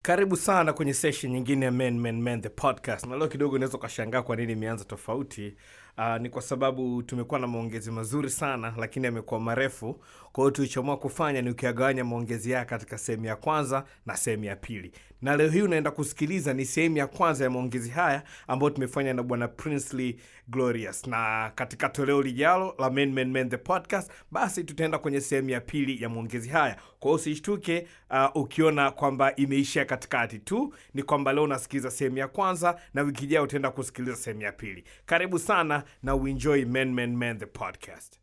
Karibu sana kwenye session nyingine ya Men the podcast. Na leo kidogo unaweza ukashangaa kwa nini imeanza tofauti. Ni kwa sababu tumekuwa na maongezi mazuri sana, lakini yamekuwa marefu. Kwa hiyo tulichoamua kufanya ni ukiyagawanya maongezi haya katika sehemu ya kwanza na sehemu ya pili. Na leo hii unaenda kusikiliza ni sehemu ya kwanza ya maongezi haya ambayo tumefanya na bwana Princely Glorious. Na katika toleo lijalo la Men the podcast, basi tutaenda kwenye sehemu ya pili ya maongezi haya. Kwa hiyo usishtuke ukiona kwamba imeishia katikati tu, ni kwamba leo unasikiliza sehemu ya kwanza na wiki ijayo utaenda kusikiliza sehemu ya pili. Karibu sana na uenjoy Men the podcast.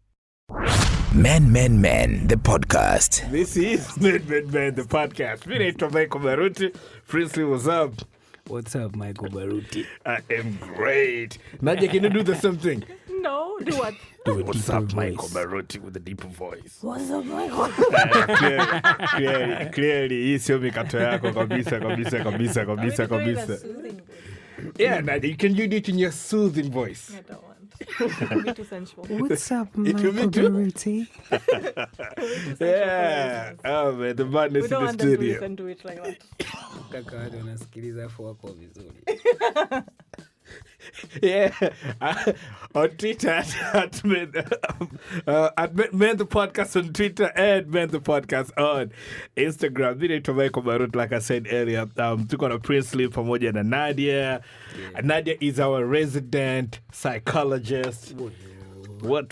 Men the podcast. This is Men the podcast. Mimi naitwa Michael Baruti. Princely, what's up? What's up, Michael Baruti? I am great. Nadia, can you do the same thing? No, do what? Do a What's deeper up, voice. Michael Baruti, with a deeper voice. What's up, Michael? Clearly, hii sio mikato yako kabisa. Yeah, Nadia, can you do it in your soothing voice? I don't want. It'll be too sensual. What's up, will Michael be too- Baruti? Yeah. Oh man, the madness We in don't the want them to studio. listen to it like that. Kaka watu wanasikiliza afu wako vizuri. Yeah. On Twitter at Men the podcast on Twitter and Men the podcast on Instagram. Vile Michael Barut, like I said earlier, tuko na Princely pamoja na Nadia. Yeah. Nadia is our resident psychologist. What?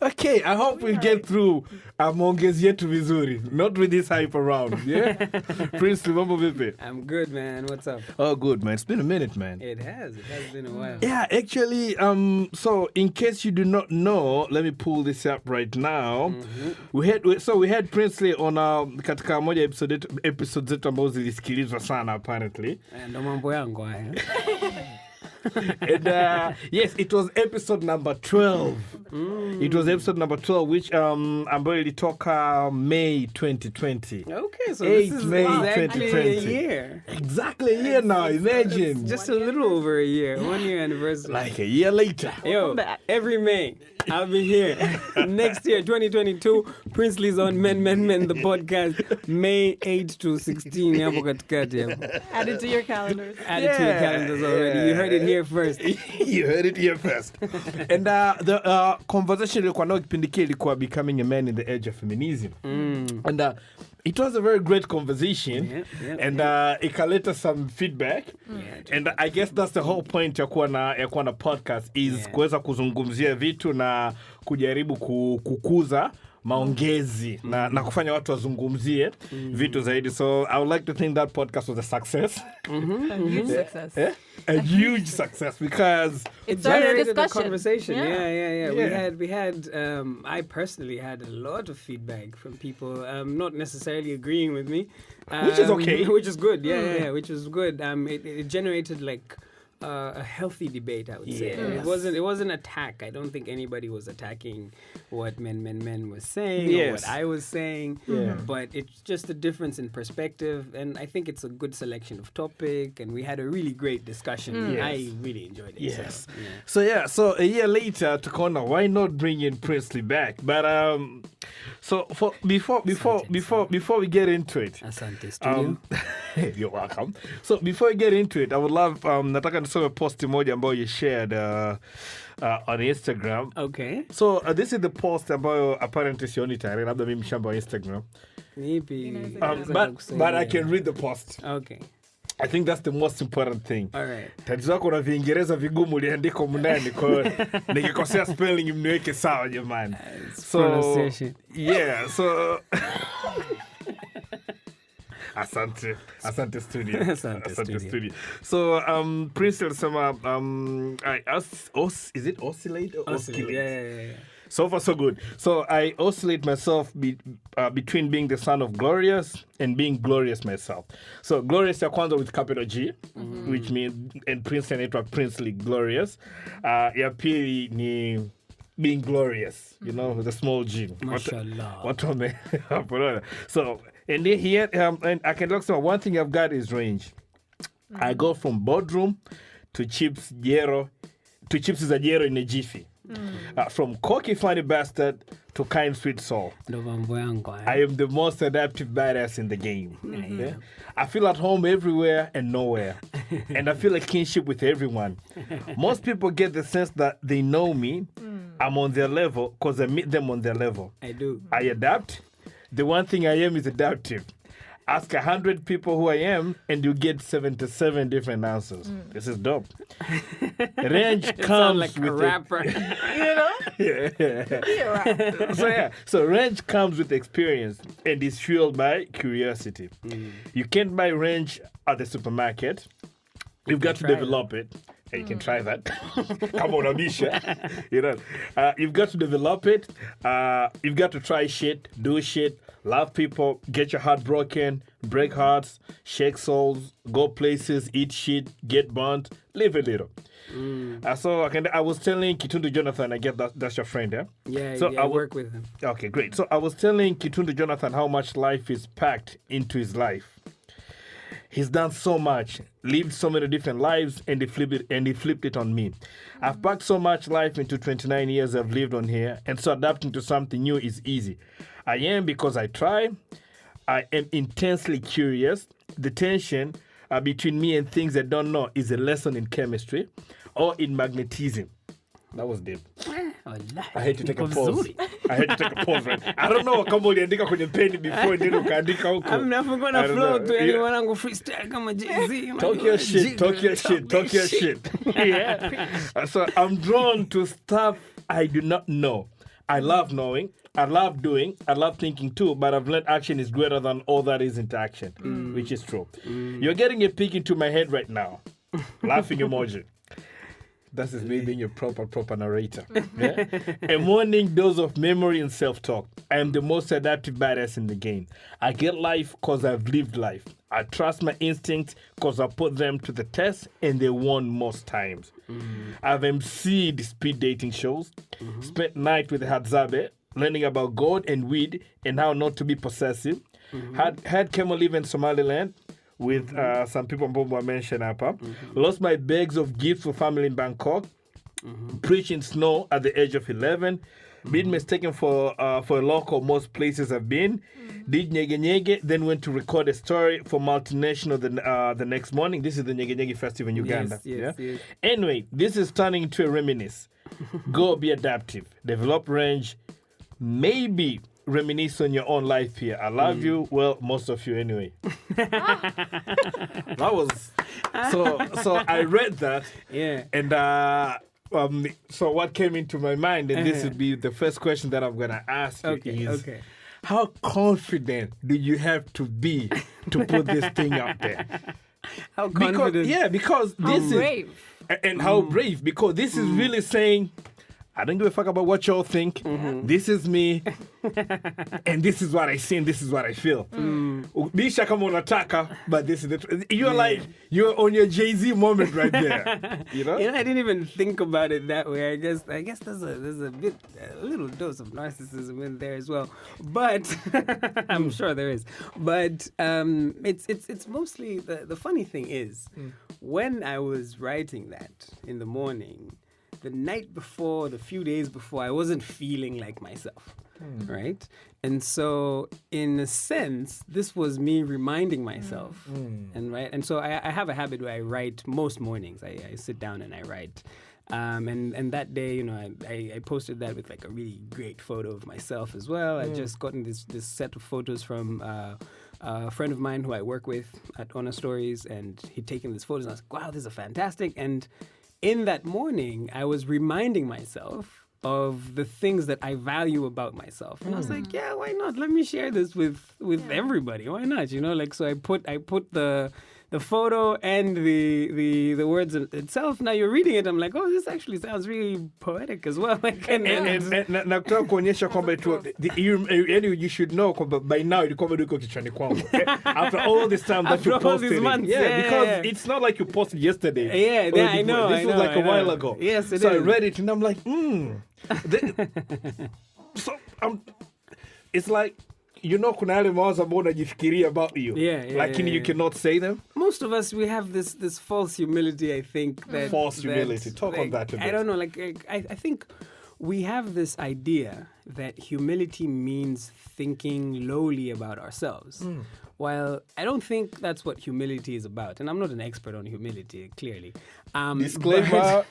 Okay, I hope we'll get through maongezi yetu vizuri. Not with this hype around, yeah? Princely, mambo vipi? I'm good, man. What's up? Oh, good, man. It's been a minute, man. It has been a while. Yeah, actually, so in case you do not know, let me pull this up right now. We had Princely on katika moja episode zetu ambazo zilisikilizwa sana apparently. Ndo mambo yangu haya. And yes, it was episode number 12. It was episode number 12, which ambayo ilitoka May 2020. Okay, so 8 this is May exactly a 2020. year. Exactly a year now, imagine. Just a little over a year. 1 year anniversary. Like a year later. Yo, back. every May, I'll be here. Next year, 2022, Princely's on Men the podcast, May 8 to 16. Hapo katikati hapo. Add it to your calendars. Add it to your calendars already. You heard it here first. You heard it here first. And the conversation ilikuwa nao kipindi kile ilikuwa becoming a man in the age of feminism. And it was a very great conversation. Yeah, and ikaleta some feedback. And I guess that's the whole point ya kuwa na podcast is kuweza kuzungumzia vitu na kujaribu kukuza maongezi na kufanya watu wazungumzie vitu zaidi. So I would like to think that podcast was a success. A huge success. A huge success because It started a Generated a discussion. conversation. Yeah. Yeah. We had. I personally had a lot of feedback from people, not necessarily agreeing with me, Which is okay. which is good. Yeah, which is good. It generated like a healthy debate, I would say. Yes. It wasn't attack. I don't think anybody was attacking what men was saying or Yes. what I was saying. Yeah. But it's just a difference in perspective, and I think it's a good selection of topic, and we had a really great discussion. Yes. I really enjoyed it. Yes. So, yeah. So a year later, tukaona why not bring in Princely back? But so before we get into it, Asante studio. you're welcome. So before we get into it, I would love nataka nisome post moja ambayo you shared on Instagram. Okay. So this is the post ambayo apparently sioni tayari, labda mimi mshamba wa Instagram. Maybe. But I can read the post. Okay. I think that's the most important thing. All right. Tatizo wako na Viingereza vigumu uliandika mndani, kwa hiyo nikikosea spelling mniweke sawa jamani. Pronunciation. Yeah, so Asante studio. Asante studio. So Prince alisema is it oscillate or oscillate? Yeah. So far so good. So I oscillate myself between being the son of Glorious and being glorious myself. So Glorious ya kwanza with capital G, which means, and Prince anaitwa Princely Glorious. Ya pili ni being glorious, you know, with a small G. Mashallah. Watu wame So and here and I can look, so one thing I've got is range. I go from boardroom to chips za jero in a jiffy. From cocky funny bastard to kind sweet soul. Ndo mambo yangu haya. I am the most adaptive badass in the game. Yeah? I feel at home everywhere and nowhere. And I feel a kinship with everyone. Most people get the sense that they know me. I'm on their level because I meet them on their level. I do. I adapt. The one thing I am is adaptive. Ask 100 people who I am, and you get 77 different answers. This is dope. Range Sound comes like a with rapper. So range comes with experience and is fueled by curiosity. You can't buy range at the supermarket. You've got to try develop it. You can try that. Come on, Anisha. You've got to develop it. You've got to try shit, do shit, love people, get your heart broken, break hearts, shake souls, go places, eat shit, get burnt, live a little. So I was telling Kitundu Jonathan, I guess that's your friend, yeah? Yeah, So I work with him. Okay, great. So I was telling Kitundu Jonathan how much life is packed into his life. He's done so much, lived so many different lives, and he flipped it on me. I've packed so much life into 29 years I've lived on here, and so adapting to something new is easy. I am because I try. I am intensely curious. The tension between me and things I don't know is a lesson in chemistry or in magnetism. That was deep. I had to take a pause. I had to take a pause, right? I don't know kama uliandika kwenye peni before ndio ukaandika huko. I'm never gonna I don't flow know. to Yeah. anyone wangu freestyle kama Jay-Z. Talk your shit, talk your shit. Yeah. So I'm drawn to stuff I do not know. I love knowing, I love doing, I love thinking too, but I've learned action is greater than all that is into action, which is true. You're getting a peek into my head right now. Laughing emoji. That is me being a proper narrator. Yeah? A morning dose of memory and self-talk. I am the most adaptive badass in the game. I get life because I've lived life. I trust my instincts because I put them to the test and they won most times. I've emceed speed dating shows, spent night with Hadzabe, learning about God and weed and how not to be possessive. Had Kemo live in Somaliland with some people I mentioned hapa. Lost my bags of gifts for family in Bangkok. Preached in snow at the age of 11. Been mistaken for a local most places I've been. Did Nyege Nyege, then went to record a story for multinational the next morning. This is the Nyege Nyege festival in Uganda. Yes. Anyway, this is turning into a reminisce. Go be adaptive. Develop range. Maybe reminisce on your own life here. I love you. Well, most of you anyway. That was so I read that. Yeah. And so what came into my mind, and this would be the first question that I'm gonna ask you is how confident do you have to be to put this thing out there? How confident? Because How this brave. is and how brave, because this is really saying I don't give a fuck about what y'all think. This is me. And this is what I see and this is what I feel. Bisha kama unataka, but this is the you're like, you're on your Jay-Z moment right there. You know? I didn't even think about it that way. I guess there's a little dose of narcissism in there as well. But I'm sure there is. But it's mostly the funny thing is when I was writing that in the morning, the night before, the few days before, I wasn't feeling like myself, right? And so, in a sense, this was me reminding myself, and so I have a habit where I write most mornings. I sit down and I write, and that day, I posted that with like a really great photo of myself as well. I just gotten this set of photos from a friend of mine who I work with at Honor Stories, and he'd taken these photos, and I was like, wow, these are fantastic. And in that morning, I was reminding myself of the things that I value about myself. And I was like, yeah, why not? Let me share this with everybody. Why not? So I put the photo and the words itself. Now you're reading it, I'm like, oh, this actually sounds really poetic as well. Na kutaka kuonyesha kwamba you should know kwamba by now ilikuwa bado iko kichwani kwangu. After all this time that you After all posted these months, because it's not like you posted yesterday. I know. This was like a while ago. Yes, it is. So I read it and I'm like, So it's like, kuna yale mawazo ambayo unajifikiria about you. Lakini you cannot say them. Most of us, we have this false humility, I think. False humility. Talk on that a bit. I don't know. I think we have this idea that humility means thinking lowly about ourselves. While I don't think that's what humility is about, and I'm not an expert on humility, clearly. Disclaimer.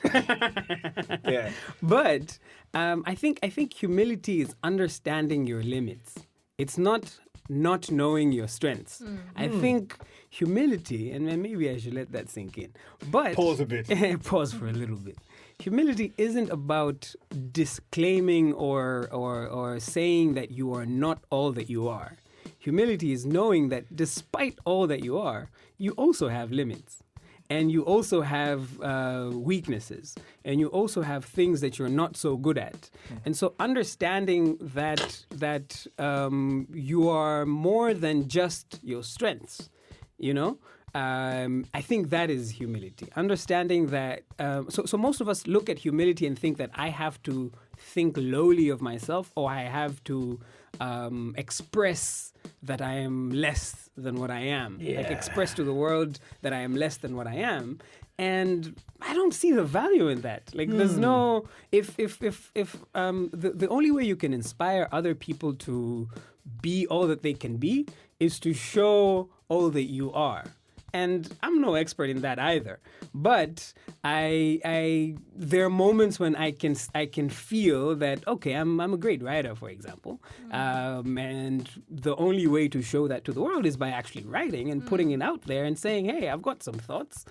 Yeah. But I think humility is understanding your limits. It's not knowing your strengths. I think humility, and maybe I should let that sink in. But Pause a bit. Pause for a little bit. Humility isn't about disclaiming or saying that you are not all that you are. Humility is knowing that despite all that you are, you also have limits. And you also have weaknesses. And you also have things that you're not so good at. And so understanding that you are more than just your strengths, you know? I think that is humility. Understanding that, so most of us look at humility and think that I have to think lowly of myself, or I have to express that I am less than what I am. Like express to the world that I am less than what I am. And I don't see the value in that. Like there's no, if the only way you can inspire other people to be all that they can be is to show all that you are. And I'm no expert in that either. But there are moments when I can feel that, okay, I'm a great writer, for example. And the only way to show that to the world is by actually writing and putting it out there and saying, hey, I've got some thoughts.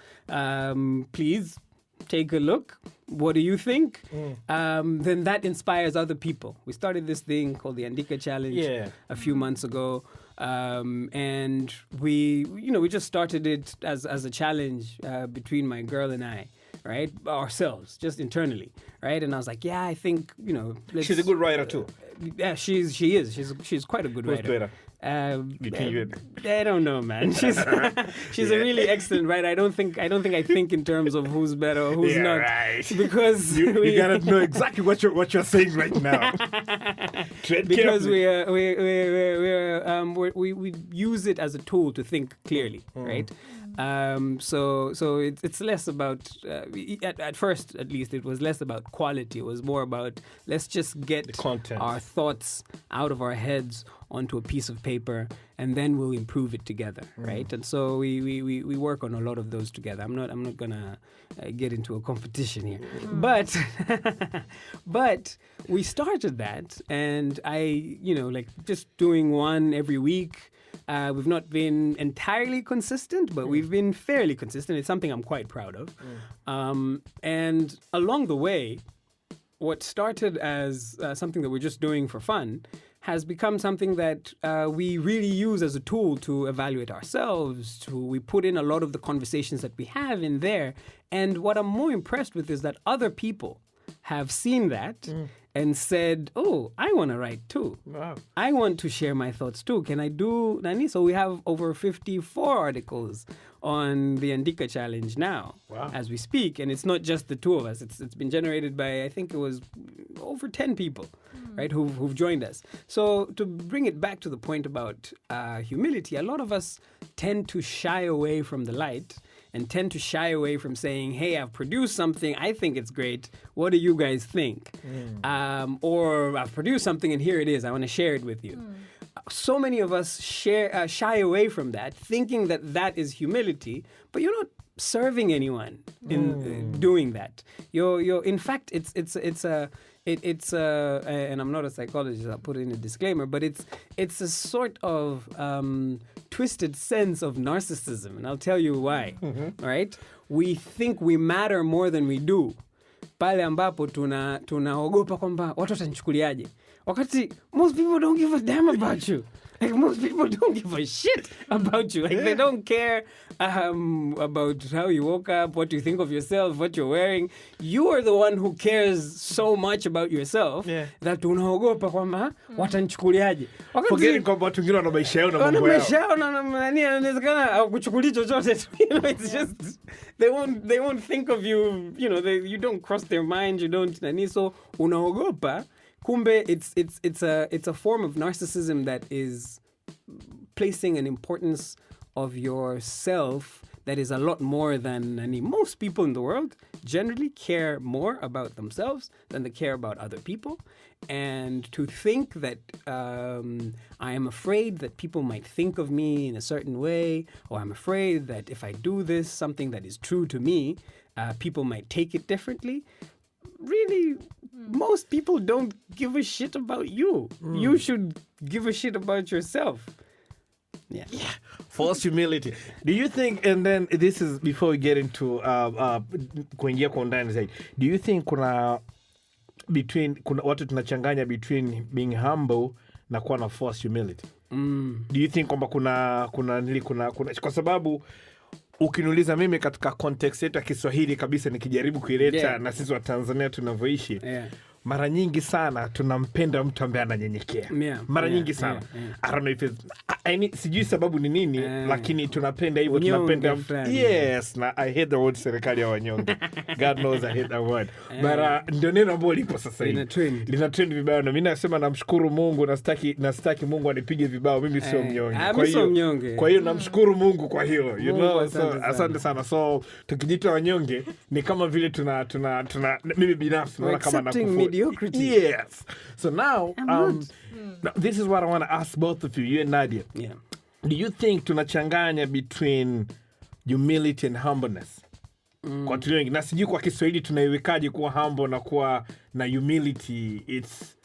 Please take a look. What do you think? Then that inspires other people. We started this thing called the Andika Challenge a few months ago. And we just started it as a challenge between my girl and I, right? Ourselves, just internally, right? And I was like, yeah, I think, She's a good writer too. Yeah, she is. She's quite a good Who's writer. better? Between you I don't know, man. She's a really excellent writer. I don't think I think in terms of who's better or who's not. Right. Because you gotta know exactly what you're saying right now. Because we use it as a tool to think clearly, right? So it's less about at first, at least, it was less about quality. It was more about let's just get the content, our thoughts out of our heads onto a piece of paper, and then we'll improve it together, right? And so we work on a lot of those together. I'm not gonna get into a competition here, but we started that, and I just doing one every week. We've not been entirely consistent, but we've been fairly consistent. It's something I'm quite proud of. And along the way, what started as something that we're just doing for fun has become something that we really use as a tool to evaluate ourselves. We put in a lot of the conversations that we have in there. And what I'm more impressed with is that other people have seen that and said, oh, I want to write too. Wow. I want to share my thoughts too. Can I do Nani? So we have over 54 articles on the Andika Challenge now as we speak. And it's not just the two of us. It's been generated by, I think it was over 10 people, right, who've joined us. So to bring it back to the point about humility, a lot of us tend to shy away from the light and tend to shy away from saying, hey, I've produced something, I think it's great, what do you guys think? Or I've produced something and here it is, I want to share it with you. So many of us shy away from that, thinking that is humility, but you're not serving anyone in doing that. You're in fact, it's and I'm not a psychologist, I'll put in a disclaimer, but it's a sort of twisted sense of narcissism, and I'll tell you why. Right? We think we matter more than we do. Pale ambapo tunaogopa kwamba watu watanichukuliaje. Wakati most people don't give a damn about you. Like most people don't give a shit about you. Like they don't care about how you woke up, what you think of yourself, what you're wearing. You are the one who cares so much about yourself that unaogopa kwamba watanichukuliaje. Forgetting kwamba watu wengine wana maisha yao na mambo yao. Maisha yao na nani inawezekana kuchukulia chochote. It's just they won't think of you, you don't cross their mind, you don't nani, so unaogopa. Kumbe, it's a form of narcissism that is placing an importance of yourself that is a lot more than most people in the world generally care more about themselves than they care about other people. And to think that I am afraid that people might think of me in a certain way, or I'm afraid that if I do this, something that is true to me, people might take it differently. Really, most people don't give a shit about you. You should give a shit about yourself. Yeah. False humility. Do you think, and then this is before we get into kuingia kwa undani zaidi, do you think kuna watu tunachanganya between being humble na kuwa na false humility? Do you think kwamba kuna kwa sababu ukiniuliza mimi katika context yetu ya Kiswahili kabisa nikijaribu kuileta na sisi wa Tanzania tunavyoishi, mara nyingi sana tunampenda mtu ambaye ananyenyekea. Mara nyingi sana. I don't know if it's, sijui sababu ni nini, lakini tunapenda hivyo, tunapenda. Yes, na I hate the word serikali ya wanyonge. God knows I hate that word. Mara ndio neno ambalo lipo sasa hivi. Lina trend vibaya, na mimi nasema namshukuru Mungu, nastaki Mungu anipige vibao, mimi sio mnyonge. Kwa hiyo namshukuru Mungu kwa hiyo. You know, so asante sana. So tukijita wanyonge ni kama vile tuna mimi binafsi naona kama nakufu. Mediocrity. Yes. So now, now, this is what I want to ask both of you, you and Nadia. Yeah. Do you think tunachanganya between humility and humbleness? Kwa watu wengi, na sijui kwa Kiswahili tunaiwekaje kuwa humble na kuwa na humility? It's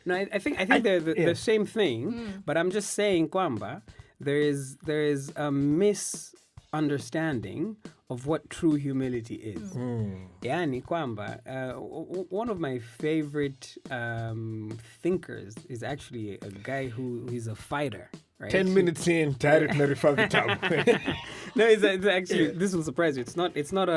No, I think they're the same thing, but I'm just saying kwamba there is a misunderstanding of what true humility is. Yani kwamba one of my favorite thinkers is actually a guy who is a fighter. Right? 10 minutes in, tayari tunarifaa vitabu. No, it's actually this will surprise you. It's not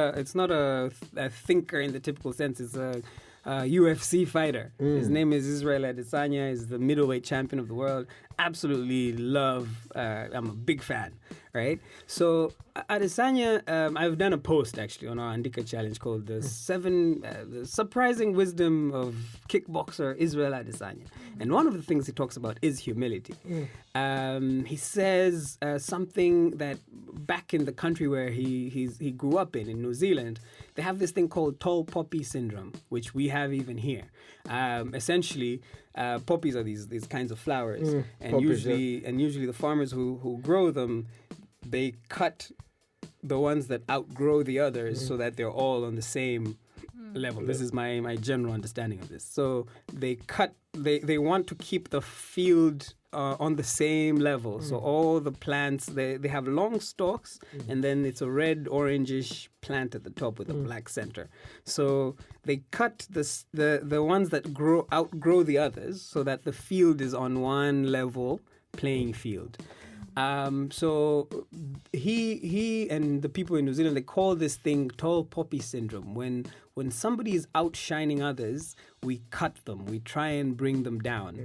a thinker in the typical sense. It's a UFC fighter. His name is Israel Adesanya. He's the middleweight champion of the world. Absolutely love. I'm a big fan. Right? So Adesanya, I've done a post actually on our Andika challenge called the surprising wisdom of kickboxer Israel Adesanya. And one of the things he talks about is humility. He says something that back in the country where he grew up in New Zealand, they have this thing called tall poppy syndrome, which we have even here. Essentially, poppies are these kinds of flowers, and poppies, usually the farmers who grow them, they cut the ones that outgrow the others so that they're all on the same level. This is my general understanding of this. So they want to keep the field on the same level. So all the plants, they have long stalks, and then it's a red orangish plant at the top with a black center. So they cut the ones that outgrow the others so that the field is on one level playing field. So he and the people in New Zealand, they call this thing tall poppy syndrome. When somebody is outshining others, we cut them. We try and bring them down.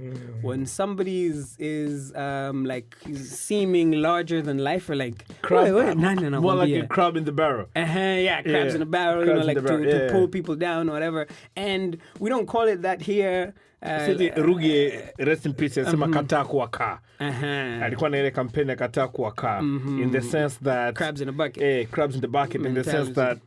When somebody is like seeming larger than life, or like more like a crab in the barrel. Crabs in the barrel, to pull people down or whatever. And we don't call it that here. Ruge, rest in peace, anasema kataa kuwa kaa. Alikuwa na ile kampeni ya kataa kuwa kaa, in the sense that crabs in a bucket. Crabs in the bucket, in the sense that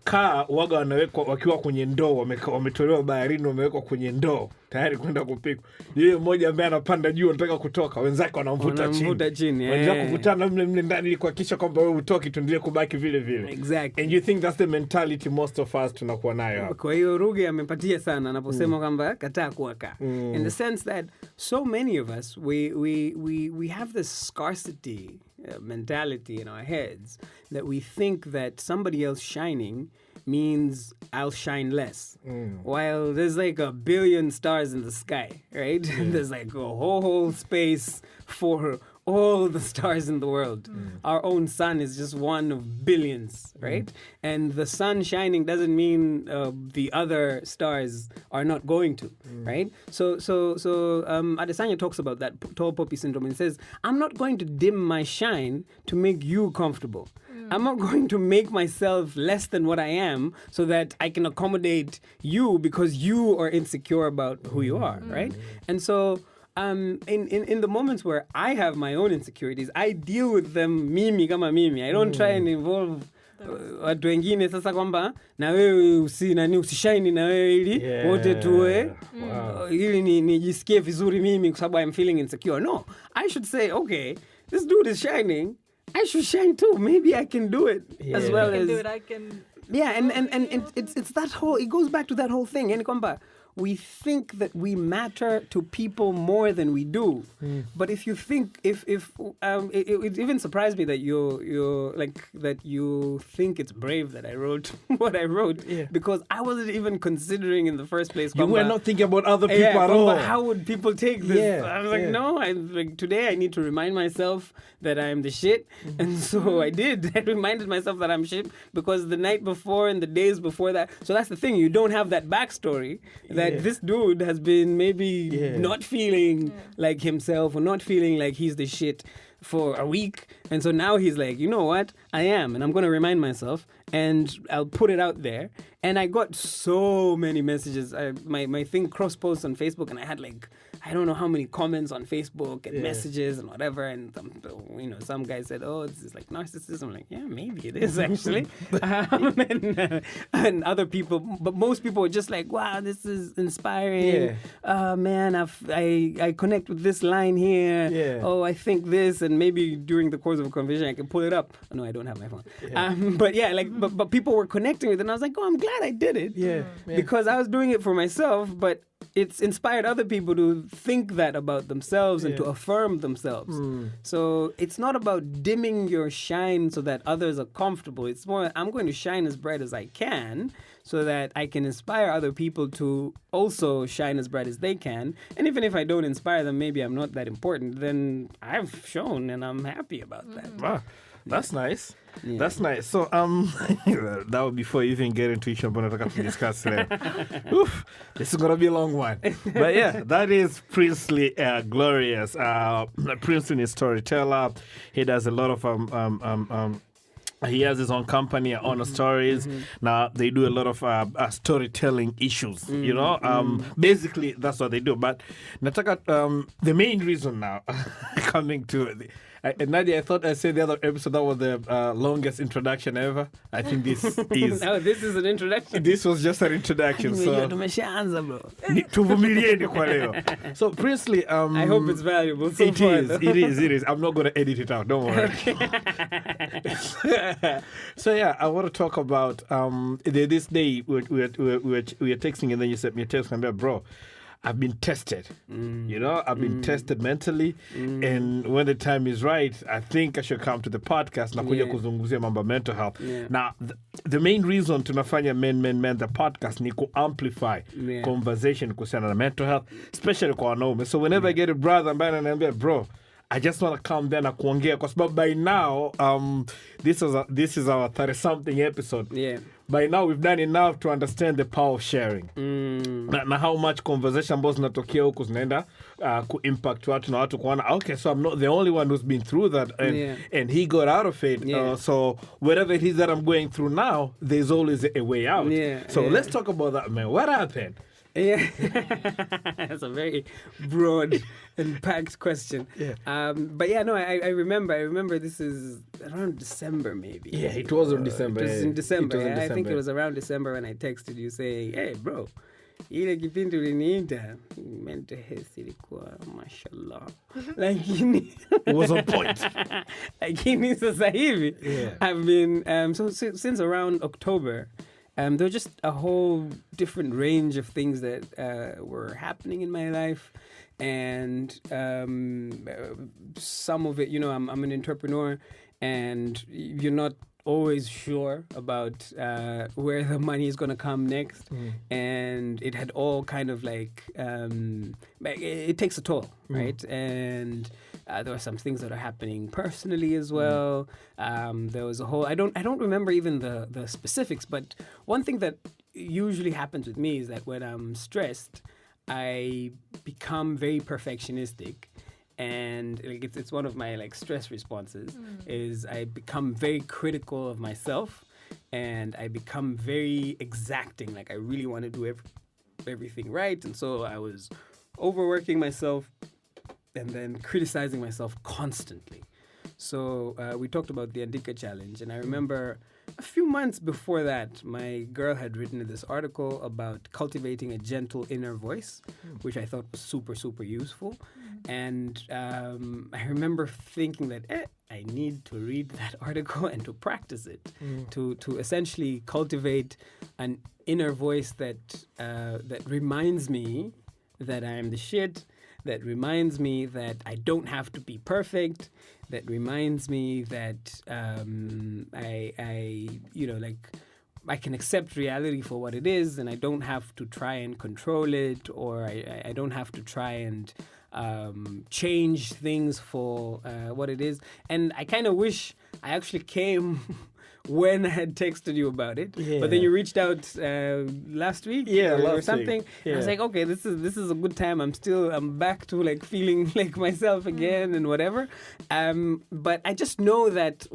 kaa waga wanawekwa wakiwa kwenye ndoo, wametolewa baharini, wamewekwa kwenye ndoo tayari kwenda kupikwa. Yeye mmoja ambaye anapanda juu anataka kutoka, wenzake wanamvuta chini. Wenzake kuvutana mle ndani ili kuhakikisha kwamba wewe utoki, tuendelee kubaki vile vile. Exactly. And you think that's the mentality most of us tunakuwa nayo hapa. Kwa hiyo Ruge amepatia sana anaposema kwamba kataa kuwa kaa. In the sense that so many of us we have this scarcity mentality in our heads that we think that somebody else shining means I'll shine less. While there's like a billion stars in the sky, right? There's like a whole space for all the stars in the world. Our own sun is just one of billions, right? And the sun shining doesn't mean the other stars are not going to, right? So Adesanya talks about that tall poppy syndrome and says, I'm not going to dim my shine to make you comfortable. I'm not going to make myself less than what I am so that I can accommodate you because you are insecure about who you are, right? And so in the moments where I have my own insecurities, I deal with them mimi kama mimi. I don't try and involve watu wengine sasa kwamba na wewe usishine na wewe ili wote tuwe ili nijisikie vizuri mimi kwa sababu I'm feeling insecure. No, I should say, okay, this dude is shining, I should shine too. Maybe I can do it as well as... I can... Yeah, and it's that whole... It goes back to that whole thing. Yani kwamba we think that we matter to people more than we do. But if you think, it even surprised me that you're like that you think it's brave that I wrote what I wrote, because I wasn't even considering in the first place. You were not thinking about other people at all. How would people take this? Yeah, I was like, no, today I need to remind myself that I'm the shit, and so I did. I reminded myself that I'm shit because the night before and the days before that. So that's the thing. You don't have that backstory that this dude has been maybe not feeling like himself or not feeling like he's the shit for a week. And so now he's like, you know what? I am. And I'm going to remind myself and I'll put it out there. And I got so many messages. My thing cross-posts on Facebook and I had like, I don't know how many comments on Facebook and messages and whatever. And, some guy said, oh, this is like narcissism. I'm like, yeah, maybe it is actually. And other people, but most people were just like, wow, this is inspiring. Man, I connect with this line here. Oh, I think this. And maybe during the course of a conversation, I can pull it up. Oh, no, I don't have my phone. But people were connecting with it. And I was like, oh, I'm glad I did it. Because I was doing it for myself, but it's inspired other people to think that about themselves and to affirm themselves. So it's not about dimming your shine so that others are comfortable. It's more, I'm going to shine as bright as I can so that I can inspire other people to also shine as bright as they can. And even if I don't inspire them, maybe I'm not that important, then I've shown and I'm happy about that. Wow. That's nice. That's nice. So, that would be before you even get into each other to discuss today. Oof, this is going to be a long one. But yeah, that is Princely Glorious. Princely is a storyteller. He does a lot of he has his own company, Honor Stories. Now, they do a lot of storytelling issues, Basically, that's what they do. But Nataka, the main reason now, coming to... Nadia, I thought I said the other episode that was the longest introduction ever. I think this is... No, this is an introduction. This was just an introduction. So, tuvumilieni kwa leo. So, Princely... I hope it's valuable so it far. It is. I'm not going to edit it out. Don't worry. So, yeah, I want to talk about... this day, we were texting and then you sent me a text and I said, bro, I've been tested, I've been tested mentally, and when the time is right, I think I should come to the podcast na kuja kuzungumzia mambo mental health. Now, the main reason tunafanya men the podcast ni ku-amplify conversation kuhusiana na mental health, especially kwa wanaume. So whenever I get a brother ambaye ananiambia, bro, I just want to come there na kuongea kwa sababu by now, this is our 30-something episode. By now, we've done enough to understand the power of sharing. Na how much conversation ambazo zinatokea huku zinaenda ku-impact watu na watu kuona, okay, so I'm not the only one who's been through that and he got out of it. So whatever it is that I'm going through now, there's always a way out. Let's talk about that, man. What happened? That's a very broad and packed question. But yeah, no, I remember this is around December maybe. Yeah, it was in December. It was in December. I think it was around December when I texted you saying, hey, bro, ile kipindi uliniita mental health ilikuwa mashallah. Lakini it was on point. Lakini sasa hivi I've been so since around October. There were just a whole different range of things that were happening in my life. And some of it, I'm an entrepreneur and you're not always sure about where the money is going to come next. And it had all kind of like, it takes a toll, right? And there were some things that are happening personally as well. There was a whole, I don't remember even the specifics, but one thing that usually happens with me is that when I'm stressed, I become very perfectionistic. And it's one of my like stress responses is I become very critical of myself and I become very exacting. Like I really want to do everything right. And so I was overworking myself and then criticizing myself constantly. So we talked about the Andika challenge, and I remember a few months before that, my girl had written this article about cultivating a gentle inner voice, which I thought was super, super useful. And I remember thinking that I need to read that article and to practice it, to essentially cultivate an inner voice that reminds me that I am the shit, that reminds me that I don't have to be perfect, that reminds me that I can accept reality for what it is, and I don't have to try and control it, or I don't have to try and change things for what it is. And I kind of wish I actually came when I had texted you about it, but then you reached out last week or something. I was like, okay, this is a good time. I'm back to like feeling like myself again and whatever. But I just know that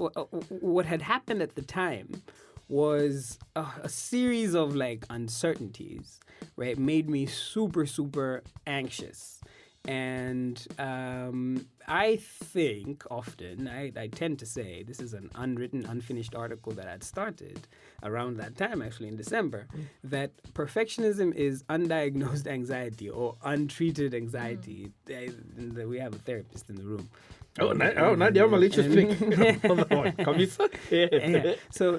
what had happened at the time was a series of like uncertainties, right? Made me super, super anxious. And I think often, I tend to say, this is an unwritten, unfinished article that I'd started around that time, actually in December, that perfectionism is undiagnosed anxiety or untreated anxiety. We have a therapist in the room. Nadia, I'm So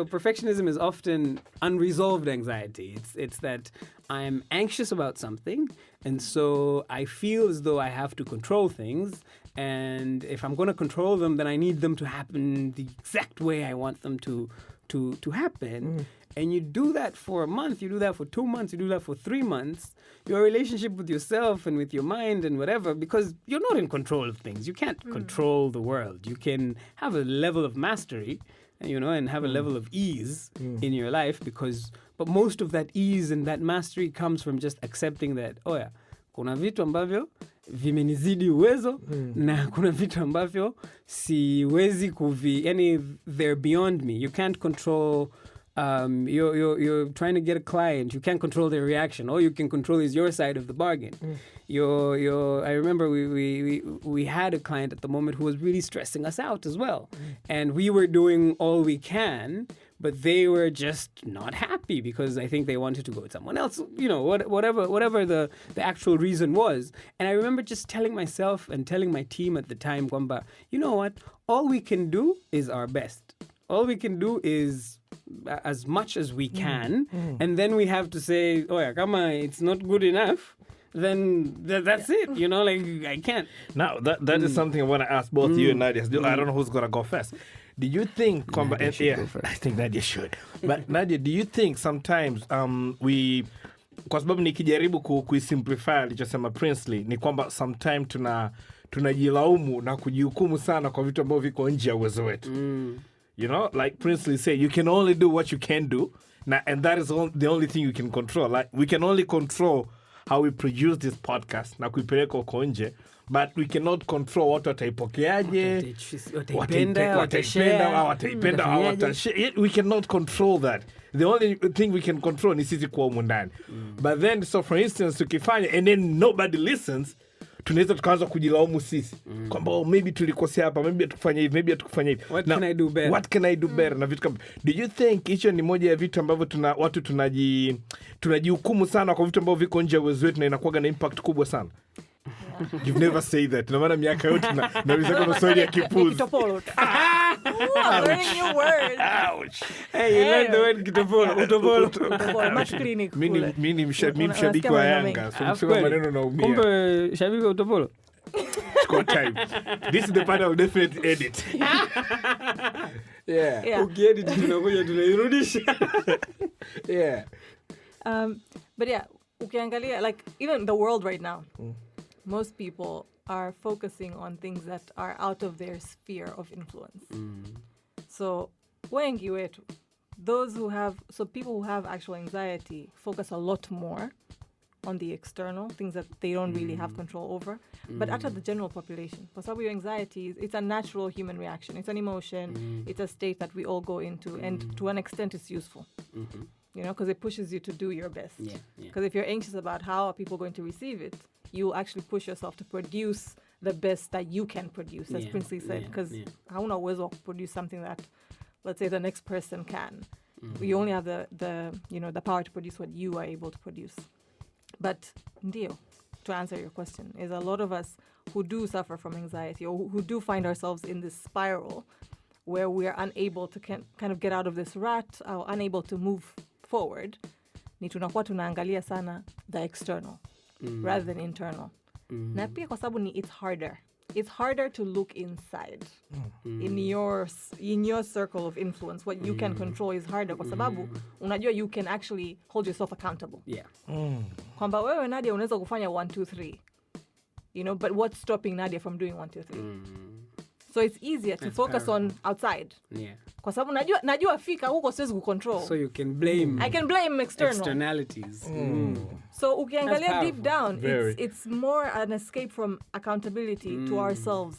perfectionism is often unresolved anxiety. It's that I'm anxious about something, and so I feel as though I have to control things, and if I'm going to control them, then I need them to happen the exact way I want them to happen. And you do that for a month, you do that for 2 months, you do that for 3 months, your relationship with yourself and with your mind and whatever, because you're not in control of things. You can't control the world. You can have a level of mastery, and have a level of ease in your life, but most of that ease and that mastery comes from just accepting that, kuna vitu ambavyo vimenizidi uwezo na kuna vitu ambavyo siwezi they're beyond me. You can't control you're trying to get a client, you can't control their reaction. All you can control is your side of the bargain. I remember we had a client at the moment who was really stressing us out as well, and we were doing all we can, but they were just not happy because I think they wanted to go with someone else, whatever the actual reason was. And I remember just telling myself and telling my team at the time, kwamba, you know what, all we can do is our best. All we can do is as much as we can, and then we have to say, kama it's not good enough, then that's it. I can't. Now, that is something I want to ask both you and Nadia. I don't know who's going to go first. Do you think... Nadia should go first. I think Nadia should. But Nadia, do you think sometimes kwa sababu nikijaribu kuisimplify alichosema Princely, ni kwamba sometimes tunajilaumu na kujihukumu sana kwa vitu ambavyo viko nje ya uwezo wetu. Like Princely said, you can only do what you can do, and that is the only thing you can control. Like, we can only control how we produce this podcast na kuipeleka uko nje, but we cannot control watu wataipokeaje, wataipenda. We cannot control that. The only thing we can control ni sisi kuwa humu ndani. But then, so for instance, tukifanya and then nobody listens, tunaweza tukaanza kujilaumu sisi kwamba maybe tulikosea hapa, maybe atukufanya hivi, What can I do better? Na vitu kama, do you think hicho ni moja ya vitu ambavyo watu tunajihukumu sana kwa vitu ambavyo viko nje ya uwezo wetu na inakuwa na impact kubwa sana? You've never said that. Na maana miaka yote nauliza kama swali ya kipuzi. Kitopolo. I'm learning new words. Ouch. Hey, you learned the word kitopolo. Utopolo. Match clinic. Mimi ni mshabiki wa Yanga. So msema maneno naumia. Kumbe shabiki wa utopolo. Score time. This is the part I'll definitely edit. Yeah. Ukiedit tunakuja tunairudisha. Yeah. But yeah, ukiangalia, like, even the world right now, most people are focusing on things that are out of their sphere of influence. So wengi wetu, people who have actual anxiety focus a lot more on the external, things that they don't really have control over. But after the general population, for some of your anxieties, it's a natural human reaction. It's an emotion. It's a state that we all go into. And to an extent, it's useful. Because it pushes you to do your best. Because if you're anxious about how are people going to receive it, you'll actually push yourself to produce the best that you can produce, as Princey said, because hauna uwezo wa produce something that, let's say, the next person can. You only have the power to produce what you are able to produce. But ndiyo, to answer your question, is a lot of us who do suffer from anxiety or who do find ourselves in this spiral where we are unable to kind of get out of this rut or unable to move forward, ni tunakuwa tunaangalia sana the external rather than internal. Na pia kwa sababu it's harder. It's harder to look inside. In your circle of influence, what you can control is harder kwa sababu unajua you can actually hold yourself accountable. Yeah. Kwamba wewe Nadia unaweza kufanya 1 2 3. You know, but what's stopping Nadia from doing 1 2 3? So it's easier to focus on outside. Yeah. Kwa sababu najua fika huko siwezi kucontrol. So you can blame. I can blame externalities. So ukiangalia deep down, Very. it's more an escape from accountability to ourselves.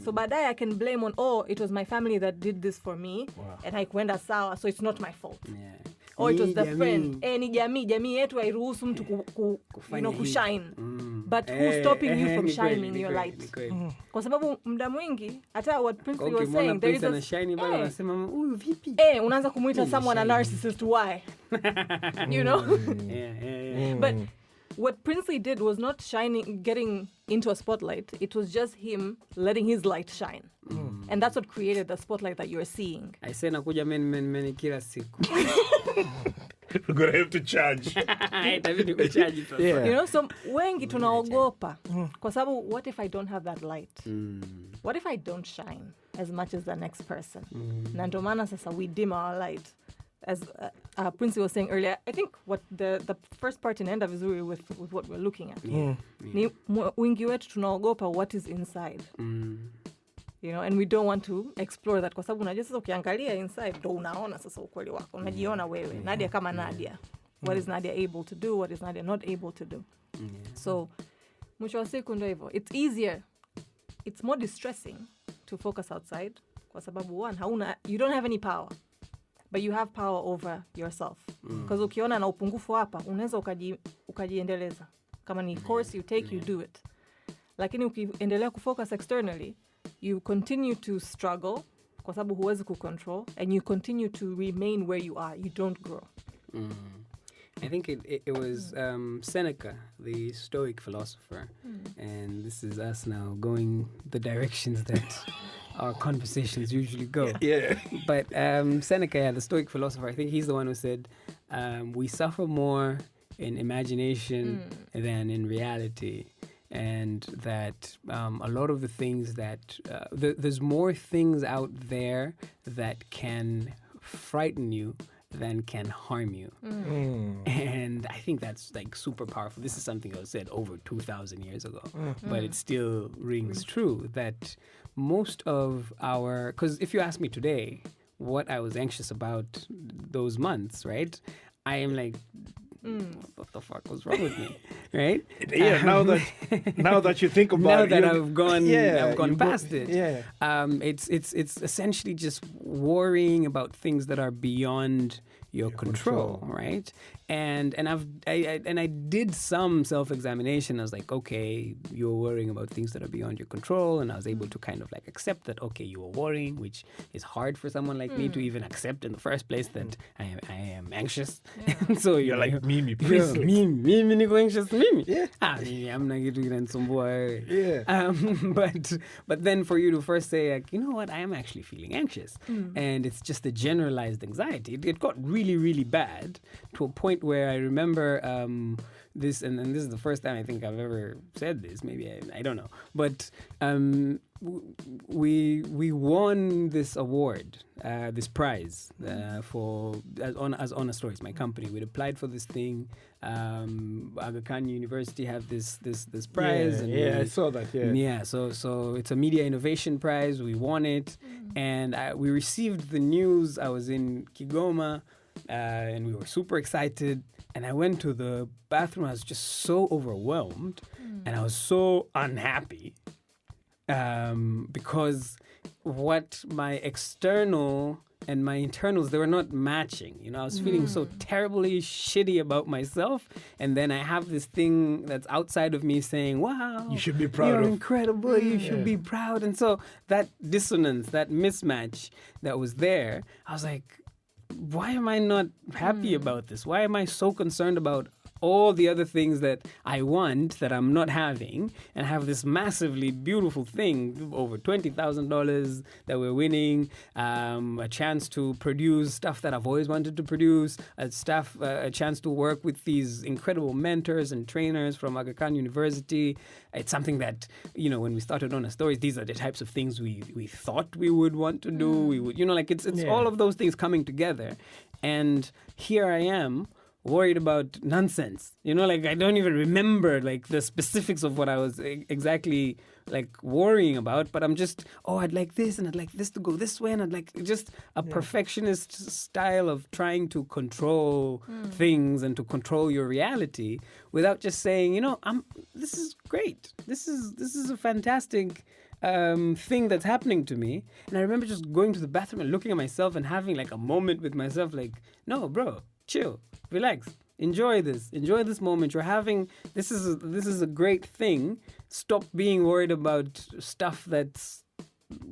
So baadaye I can blame on, it was my family that did this for me, and haikuenda sawa, so it's not my fault. Yeah. Or it was the friend. Ni jamii yetu hairuhusu mtu kushine. But who's stopping you from shining your light? Kwa sababu muda mwingi, hata what Prince was saying, there is a shiny bado unasema huyu vipi? Unaanza kumuita someone a narcissist, why? You know? Yeah. But what Princely did was not getting into a spotlight. It was just him letting his light shine. And that's what created the spotlight that you're seeing. I say nakuja men kila siku. We're going to have to charge. Itabidi kucharge sasa. Yeah. You know, so wengi tunaogopa. Kwa sababu, what if I don't have that light? What if I don't shine as much as the next person? Na ndio maana sasa we dim our light. As Princey was saying earlier, I think what the first part in vizuri with what we're looking at. Ni wingi wetu tunaogopa what is inside. You know, and we don't want to explore that. Kwa sababu unajua sasa ukiangalia inside, ndo unaona sasa ukweli wako. Unajiona wewe. Nadia kama Nadia. What is Nadia able to do? What is Nadia not able to do? So, mwisho wa siku ndo hivyo. It's easier. It's more distressing to focus outside. Kwa sababu one, you don't have any power. But you have power over yourself. Because ukiona na upungufu hapa, unaweza ukajiendeleza. Kama ni course you take, you do it. Lakini ukiendelea kufocus externally, you continue to struggle kwa sababu huwezi kucontrol, and you continue to remain where you are. You don't grow. I think it was Seneca, the Stoic philosopher, and this is us now going the directions that our conversations usually go. Yeah. But Seneca, the Stoic philosopher, I think he's the one who said, we suffer more in imagination than in reality. And that a lot of the things that there's more things out there that can frighten you than can harm you. And I think that's like super powerful. This is something that was said over 2,000 years ago, but it still rings true that most of because if you ask me today what I was anxious about those months, right? I am like, what the fuck was wrong with me, right? Yeah, now that you think about now it, that I've gone past it. Yeah, it's essentially just worrying about things that are beyond your control, right? And I did some self-examination. I was like, okay, you're worrying about things that are beyond your control, and I was able to kind of like accept that, okay, you were worrying, which is hard for someone like me to even accept in the first place, that I am anxious. Yeah. So you're like Mimi, yeah, Mimi niko anxious, Mimi. Yeah. I'm not getting inasumbua. Yeah. But then for you to first say, like, you know what, I am actually feeling anxious, and it's just a generalized anxiety. It got really, really bad to a point where I remember this, and this is the first time I think I've ever said this. Maybe I don't know, but we won this award, this prize for as Honor Stories, my company. We'd applied for this thing. Aga Khan University have this prize. I saw that. Yeah. So it's a media innovation prize. We won it, and we received the news. I was in Kigoma, and we were super excited. And I went to the bathroom. I was just so overwhelmed, and I was so unhappy because what my external and my internals, they were not matching. You know, I was feeling so terribly shitty about myself, and then I have this thing that's outside of me saying, wow, You should be proud you're of- incredible, you should be proud. And so that dissonance, that mismatch that was there, I was like, why am I not happy about this? Why am I so concerned about all the other things that I want that I'm not having, and have this massively beautiful thing, over $20,000 that we're winning, a chance to produce stuff that I've always wanted to produce, a chance to work with these incredible mentors and trainers from Aga Khan University. It's something that, you know, when we started on our stories, these are the types of things we thought we would want to do. We would, you know, like it's all of those things coming together. And here I am, worried about nonsense. You know, like I don't even remember like the specifics of what I was exactly like worrying about, but I'm just, I'd like this and I'd like this to go this way, and I'd like just a perfectionist style of trying to control things and to control your reality without just saying, you know, this is great. This is a fantastic thing that's happening to me. And I remember just going to the bathroom and looking at myself and having like a moment with myself, like, no, bro, chill, relax, enjoy this moment you're having. This is a great thing. Stop being worried about stuff that's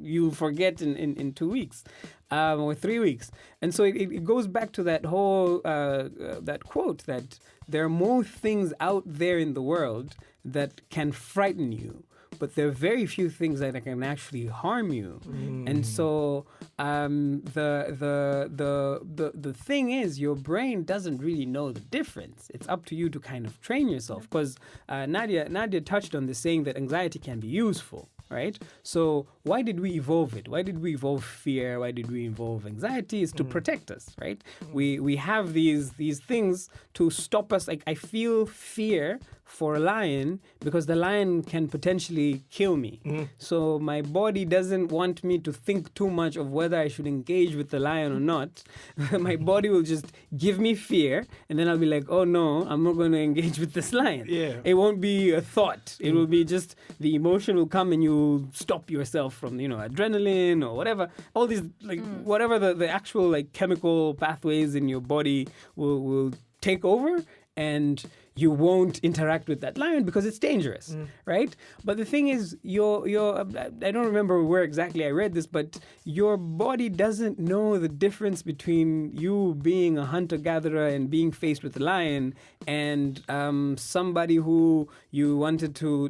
you'll forget in 2 weeks or 3 weeks. And so it goes back to that whole that quote that there are more things out there in the world that can frighten you, but there are very few things that can actually harm you. And so the thing is, your brain doesn't really know the difference. It's up to you to kind of train yourself, because Nadia touched on this, saying that anxiety can be useful. Right? So why did we evolve it? Why did we evolve fear? Why did we evolve anxiety? Is to protect us, right? We have these things to stop us. Like I feel fear for a lion because the lion can potentially kill me. So my body doesn't want me to think too much of whether I should engage with the lion or not. My body will just give me fear, and then I'll be like, oh no, I'm not going to engage with this lion. Yeah. It won't be a thought. It will be just the emotion will come and you'll stop yourself from, you know, adrenaline or whatever. All these, like, whatever the actual, like, chemical pathways in your body will take over, and you won't interact with that lion because it's dangerous, right? But the thing is, I don't remember where exactly I read this, but your body doesn't know the difference between you being a hunter-gatherer and being faced with a lion and somebody who you wanted to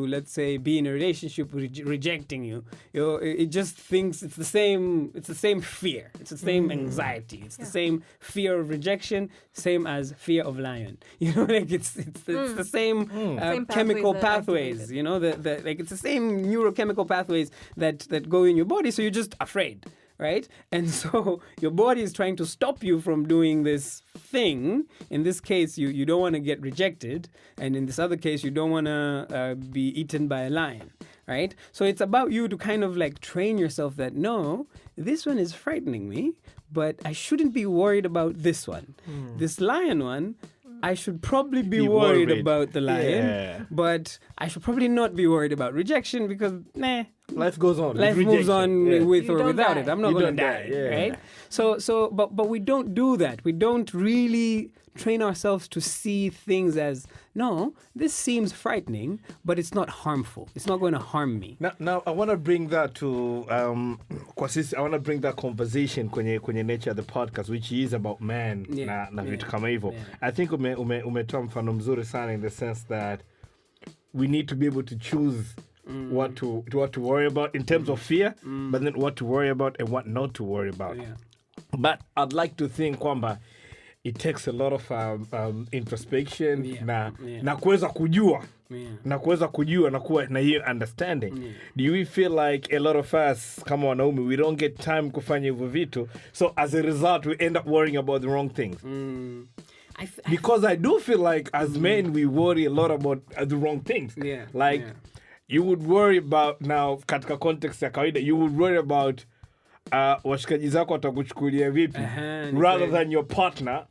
let's say, be in a relationship rejecting you. It just thinks it's the same fear. It's the same anxiety. It's the same fear of rejection, same as fear of lion. You know, like it's the same chemical pathways. You know, like it's the same neurochemical pathways that go in your body. So you're just afraid, right? And so your body is trying to stop you from doing this thing. In this case, you don't want to get rejected, and in this other case, you don't want to be eaten by a lion. Right? So it's about you to kind of like train yourself that, no, this one is frightening me, but I shouldn't be worried about this one. This lion one, I should probably be worried about the lion, but I should probably not be worried about rejection because, Life goes on. life moves on with You or don't without die. it. I'm not You going to don't die, die, yeah. right? But we don't do that. We don't really train ourselves to see things as, no, this seems frightening, but it's not harmful. It's not going to harm me. Now I want to bring that to kwa sisi, I want to bring that conversation kwenye nature of the podcast, which is about man na vitu kama hivyo. I think umetoa mfano mzuri sana in the sense that we need to be able to choose what to worry about in terms of fear, but then what to worry about and what not to worry about. Yeah. But I'd like to think kwamba it takes a lot of introspection na kuweza kujua. Na kuweza kujua na kuwa na hiyo understanding. Do you feel like a lot of us kama wanaume, we don't get time kufanya hivyo vitu, so as a result we end up worrying about the wrong things? Because I do feel like as men we worry a lot about the wrong things. You would worry about, now katika context ya kawaida, you would worry about washikaji zako watakuchukulia vipi, ni rather kweli. than your partner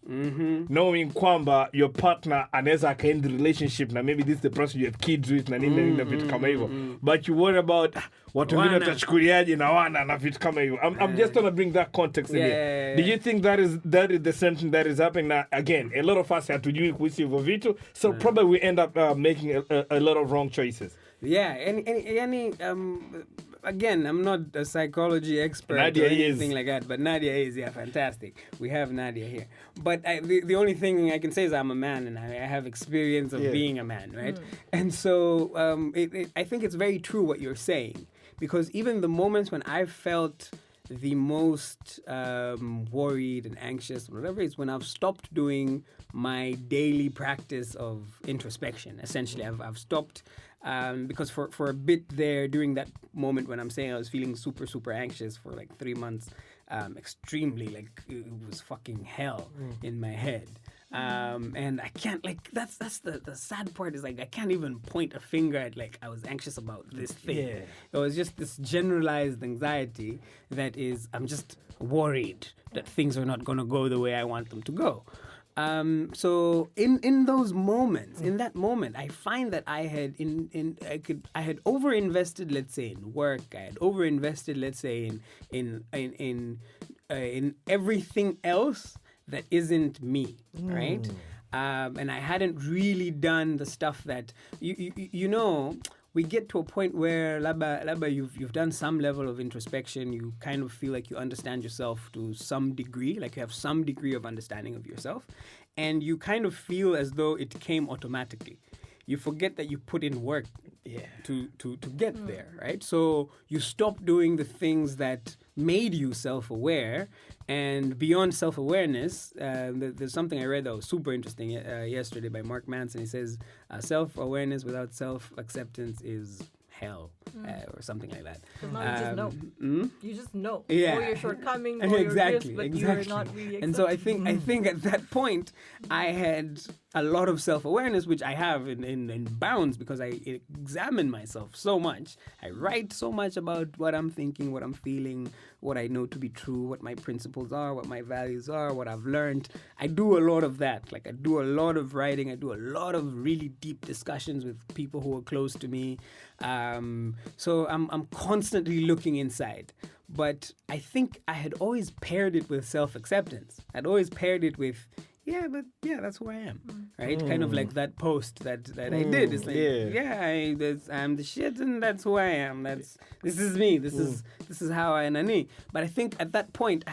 knowing kwamba your partner anaweza akaend relationship na maybe this is the person you have kids with na nini na vitu kama hivyo, but you worry about watu wengine Wana. watachukuliaje na wana na vitu kama hivyo. I'm just trying to bring that context in here. Yeah. Do you think that is the same thing that is happening now? Again, a lot of us hatujui kuhusu hivyo vitu, so probably we end up making a lot of wrong choices. Yeah, again, I'm not a psychology expert Nadia or anything is. like that, but Nadia is, yeah, fantastic. We have Nadia here. But the only thing I can say is I'm a man and I have experience of being a man, right? And so I think it's very true what you're saying, because even the moments when I felt the most worried and anxious, whatever, is when I've stopped doing my daily practice of introspection. Essentially, I've stopped because for a bit there during that moment when I'm saying I was feeling super, super anxious for like 3 months, extremely, like it was fucking hell in my head. And I can't, like, that's the sad part, is like I can't even point a finger at like I was anxious about this thing. Yeah. It was just this generalized anxiety that is, I'm just worried that things are not going to go the way I want them to go. So in those moments, in that moment, I find that I had I had overinvested, let's say, in work. I had overinvested, let's say, in everything else that isn't me, right? And I hadn't really done the stuff that you know. We get to a point where laba you've done some level of introspection. You kind of feel like you understand yourself to some degree, like you have some degree of understanding of yourself, and you kind of feel as though it came automatically. You forget that you put in work to get there, right? So you stop doing the things that made you self-aware, and beyond self-awareness, there's something I read that was super interesting yesterday by Mark Manson. He says, self-awareness without self-acceptance is hell, or something like that. Because now you just know. You just know. Yeah. Or your shortcomings, or Exactly, your gifts, but exactly. you're not really And so I accepting. think at that point I had a lot of self-awareness, which I have in bounds, because I examine myself so much. I write so much about what I'm thinking, what I'm feeling, what I know to be true, what my principles are, what my values are, what I've learned. I do a lot of that. Like I do a lot of writing. I do a lot of really deep discussions with people who are close to me. So I'm constantly looking inside. But I think I had always paired it with self-acceptance. I'd always paired it with, that's who I am, right? Kind of like that post that I did. It's like, I'm the shit, and that's who I am. This is me. This is how I am. But I think at that point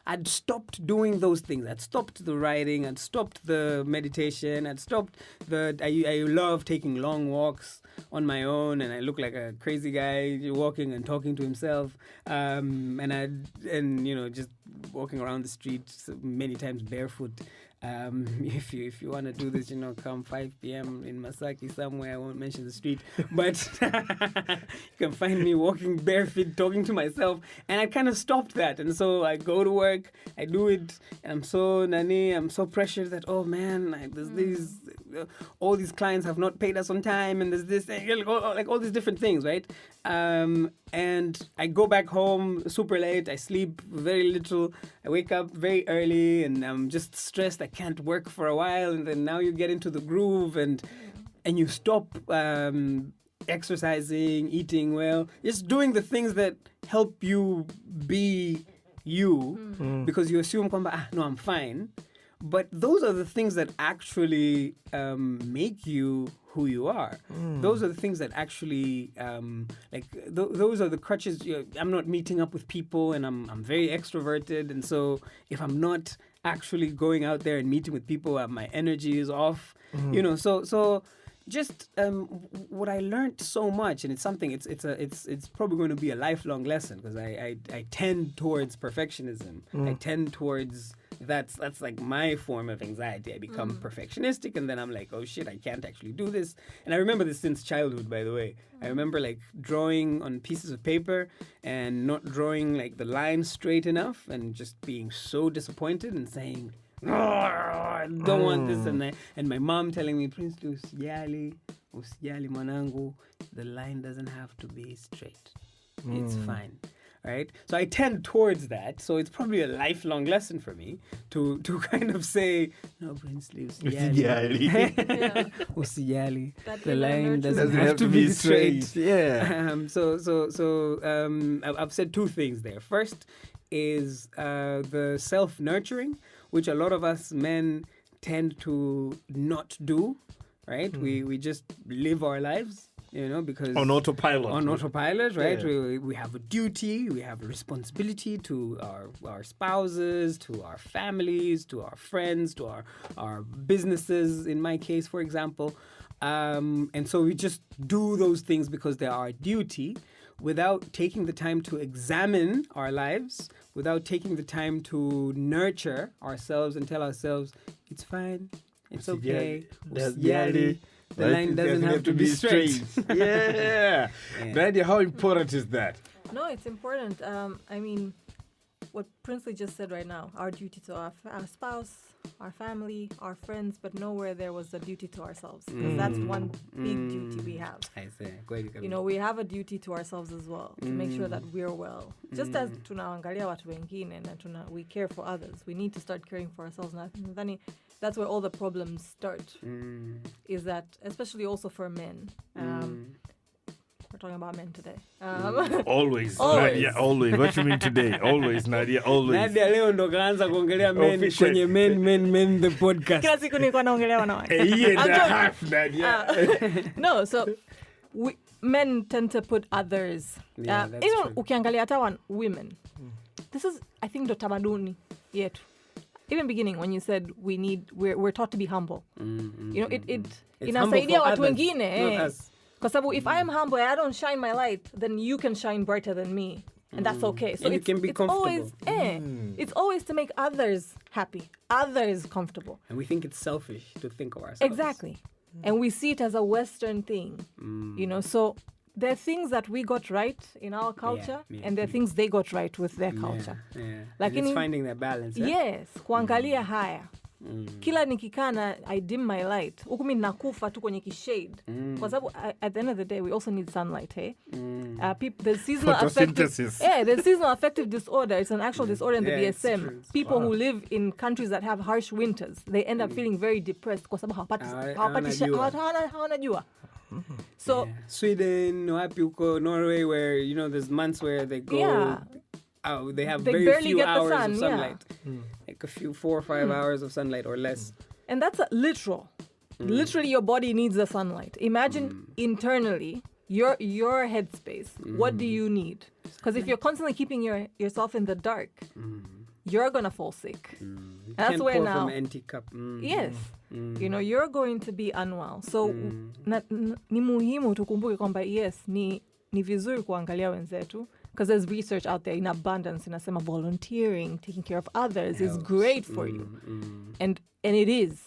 I'd stopped doing those things. I'd stopped the writing. I'd stopped the meditation. I'd stopped I love taking long walks on my own, and I look like a crazy guy walking and talking to himself. And just walking around the street many times barefoot. If you want to do this, come 5 p.m. in Masaki somewhere. I won't mention the street, but you can find me walking barefoot, talking to myself. And I kind of stopped that. And so I go to work, I do it, and I'm so pressured that, oh man, there's all these clients have not paid us on time, and there's this, like all these different things, right? And I go back home super late. I sleep very little. I wake up very early, and I'm just stressed. I can't work for a while, and then now you get into the groove, and you stop exercising, eating well, just doing the things that help you be you, because you assume, no, I'm fine. But those are the things that actually make you who you are. Those are the things that actually, those are the crutches. I'm not meeting up with people, and I'm very extroverted. And so if I'm not actually going out there and meeting with people, my energy is off. So just what I learned so much, and it's something. It's probably going to be a lifelong lesson, because I tend towards perfectionism. I tend towards that's like my form of anxiety. I become perfectionistic, and then I'm like, oh shit, I can't actually do this. And I remember this since childhood, by the way. I remember like drawing on pieces of paper and not drawing like the lines straight enough, and just being so disappointed and saying, no, I don't want this. And my mom telling me, Prince, usijali mwanangu, the line doesn't have to be straight. It's fine. right? So I tend towards that. So it's probably a lifelong lesson for me to kind of say, no, Brinsley, usijali. Yeah. Usijali. That The inner line nurturing. doesn't have to be straight. Yeah. I've said two things there. First is the self-nurturing, which a lot of us men tend to not do, right? We just live our lives, because On autopilot. on autopilot, right? Yeah. We have a duty, we have a responsibility to our spouses, to our families, to our friends, to our businesses, in my case, for example. And so we just do those things because they're our duty without taking the time to examine our lives, without taking the time to nurture ourselves and tell ourselves, it's fine, it's okay. Usijali. The line doesn't have to be straight. Yeah. Nadia, how important is that? No, it's important. I mean, what Princely just said right now, our duty to our spouse, our family, our friends, but nowhere there was a duty to ourselves. Because that's one big duty we have. I say, We have a duty to ourselves as well, to make sure that we're well. Just as tunaangalia watu wengine na we care for others, we need to start caring for ourselves. Nadhani that's where all the problems start. Is that, especially also for men. We're talking about men today. Always. Always. Nadia, always. What you mean today? Always, Nadia, always. Nadia leo ndo kaanza kuongelea men Official. kwenye men the podcast. Kila siku nilikuwa naongelea wanawake. A year and I'm a joking. half, Nadia. No, so men tend to put others. Yeah, that's Even true. ukiangalia hata women. This is, I think, ndo tamaduni yetu. Even beginning when you said we're taught to be humble. It It's inasaidia humble for watu others, wengine. not us. Kwa sababu if I'm humble and I don't shine my light, then you can shine brighter than me. And that's okay. So And you can be comfortable. It's always to make others happy, others comfortable. And we think it's selfish to think of ourselves. Exactly. And we see it as a Western thing. So there are things that we got right in our culture, and there are things they got right with their culture. Yeah. Like And it's in- finding that balance. Eh? Yes, kuangalia haya. Kila nikikaa na I dim my light, huku mimi nakufa tu kwenye kishade. Kwa sababu at the end of the day we also need sunlight, hey? There's seasonal Photosynthesis. there's seasonal affective disorder. It's an actual disorder in the Yeah, it's DSM. true. People who live in countries that have harsh winters, they end up feeling very depressed kwa sababu hawana jua. So Sweden, wapi huko, Norway, where there's months where they go. Yeah. They have They very barely few get the hours sun, of yeah. sunlight, like a few 4 or 5 hours of sunlight or less. And that's literal. Literally, your body needs the sunlight. Imagine internally your headspace. What do you need? Because if you're constantly keeping yourself in the dark, you're gonna fall sick. You That's can't where pour now. from an empty cup. Yes, you're going to be unwell. So ni muhimu tukumbuke kwamba yes, ni vizuri kuangalia wenzetu. Because there's research out there in abundance inasema volunteering, taking care of others is great for you. And it is.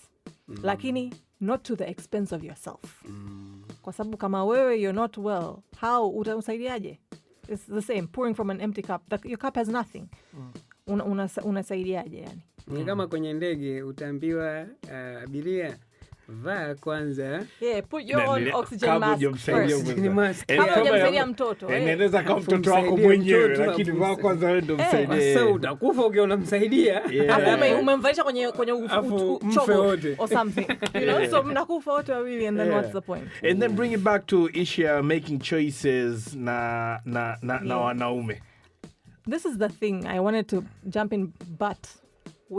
Lakini not to the expense of yourself. Kwa sababu kama wewe you're not well, how utamsaidiaje? It's the same, pouring from an empty cup. Your cup has nothing. Unasaidiaje yani? Ni kama kwenye ndege utaambiwa abiria vaa kwanza. Yeah, put your own oxygen Kabla mask hujamsaidia first. mwenza. Mask. Kabla hujamsaidia mtoto. Inaweza kama mtoto wako Msaidie mwenyewe, mtoto, lakini afu vaa kwanza wewe ndo msaidie. Sasa utakufa ukiwa unamsaidia. Alafu umemvalisha kwenye Afu mfe chogo wote. or something. So mnakufa wote wawili and then what's the point? And then bring it back to issue making choices na wanaume. This is the thing I wanted to jump in, but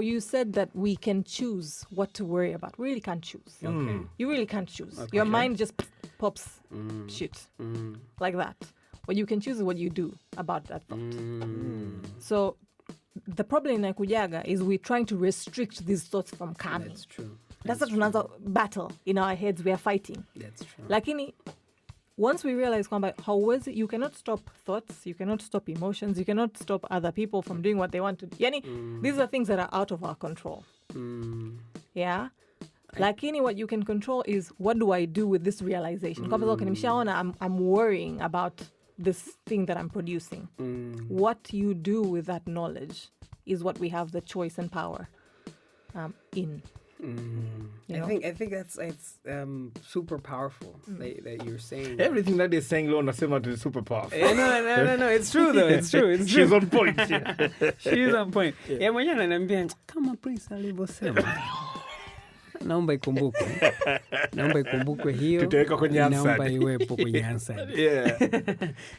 you said that we can choose what to worry about. We really can't choose. Okay. You really can't choose. Your mind just pops shit like that. What you can choose is what you do about that thought. So the problem in Kujaga is we're trying to restrict these thoughts from coming. That's true. That's another battle in our heads we are fighting. That's true. Lakini, once we realize kwamba hauwezi, you cannot stop thoughts, you cannot stop emotions, you cannot stop other people from doing what they want to do. Yani, these are things that are out of our control. Yeah? Lakini what you can control is, what do I do with this realization? Kwamba nimeshaona I'm worrying about this thing that I'm producing. What you do with that knowledge is what we have the choice and power in. I think it's super powerful that you're saying. Everything that they're saying, Lord, nasema is super powerful. No. It's true though. It's true. It's true. She's on point. She's on point. Yeah, mwenye ananiambia kama Prince alivyosema. Naomba ikumbukwe hiyo. Tutaweka kwenye answer. Naomba iwepo kwenye answer. Yeah.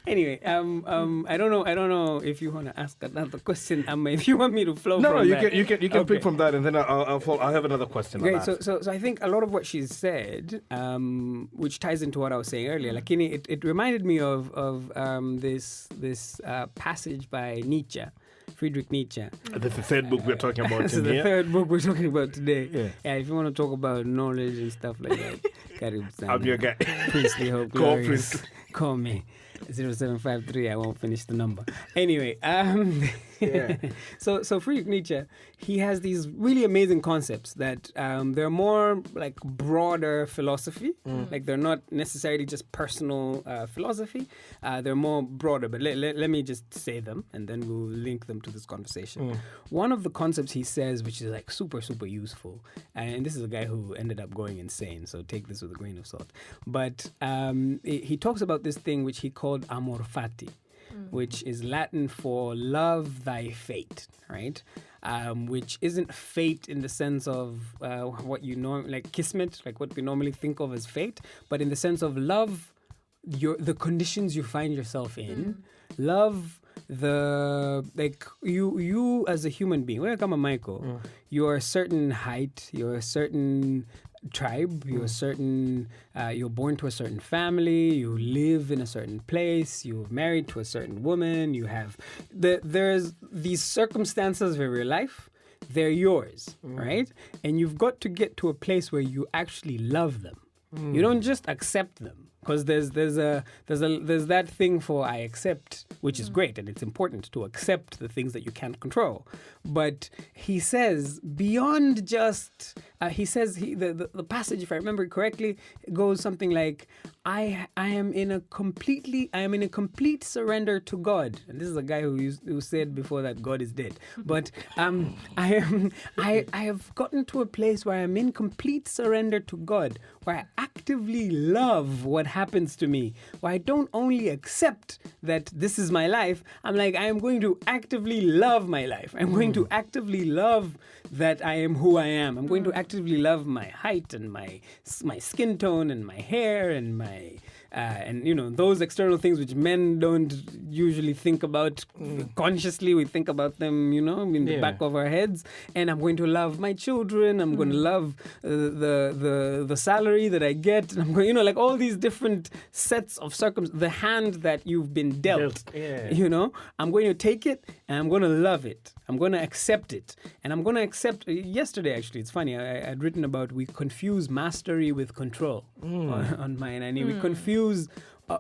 Anyway, I don't know if you want to ask another question, if you want me to flow No, from that. you can Okay. pick from that, and then I'll have another question. Great. So I think a lot of what she said, which ties into what I was saying earlier, lakini it reminded me of this passage by Nietzsche. Friedrich Nietzsche. That's the third book we're talking about. This is the third book we're talking about today. Yeah. If you want to talk about knowledge and stuff like that, karibu sana. I'm your guy. Princely Hope Call Glorious. Prince. Call me. 0753, I won't finish the number. Anyway, Yeah. so Friedrich Nietzsche, he has these really amazing concepts that they're more like broader philosophy. Like they're not necessarily just personal philosophy. They're more broader, but let me just say them and then we'll link them to this conversation. One of the concepts he says, which is like super, super useful, and this is a guy who ended up going insane, so take this with a grain of salt. But he talks about this thing which he called amor fati, which is Latin for love thy fate, right? Which isn't fate in the sense of what you know, like kismet, like what we normally think of as fate, but in the sense of love the conditions you find yourself in, love the, like, you as a human being, we're kama Michael, you're a certain height, you're a certain tribe, you're a certain, you're born to a certain family, you live in a certain place, you're married to a certain woman, you have, there's these circumstances of your life, they're yours, right? And you've got to get to a place where you actually love them. You don't just accept them. Because there's that thing for I accept, which is great, and it's important to accept the things that you can't control. But he says beyond just the passage, if I remember correctly, goes something like I am in a complete surrender to God. And this is a guy who said before that God is dead. But I have gotten to a place where I'm in complete surrender to God, where I actively love what happens to me, where I don't only accept that this is my life, I'm like, I am going to actively love my life. I'm going to actively love that I am who I am. I'm going to actively love my height and my skin tone and my hair and my and you know, those external things which men don't usually think about consciously. We think about them, you know, in the back of our heads. And I'm going to love my children. I'm going to love the salary that I get. And I'm going, you know, like all these different sets of circumstances. The hand that you've been dealt, you know, I'm going to take it and I'm going to love it. I'm going to accept it. And I'm going to accept. Yesterday, actually, it's funny. I'd written about we confuse mastery with control on mine. And we confuse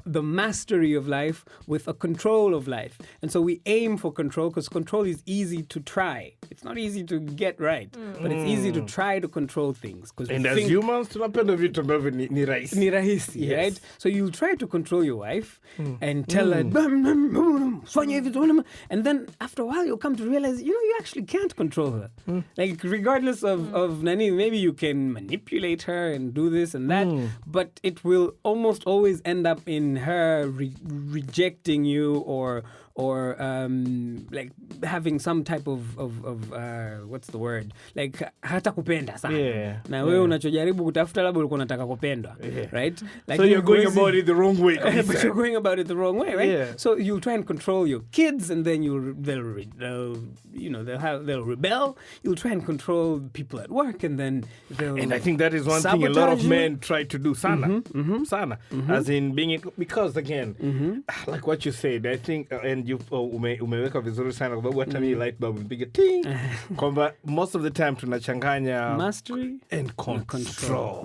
the mastery of life with a control of life. And so we aim for control because control is easy to try. It's not easy to get right, but it's easy to try to control things. And as humans, tunapenda vitu ambavyo ni rahisi. Ni rahisi, right? So you'll try to control your wife and tell her, fanya hivi, and then after a while you'll come to realize, you know, you actually can't control her. Like regardless of nani, maybe you can manipulate her and do this and that, but it will almost always end up in her rejecting you or like having some type of what's the word, like hata kupenda sana na wewe unachojaribu kutafuta labda ulikuwa unataka kupendwa, right? Like, so you're going about it the wrong way. But you're going about it the wrong way, right? So you'll try and control your kids, and then they'll rebel. You'll try and control people at work, and then and I think that is one thing a lot of men try to do, sana, as in being, because again, like what you said, I think, and you umeweka vizuri sana kwa sababu hata mimi light bulb mpiga ting kwamba most of the time tunachanganya mastery and control.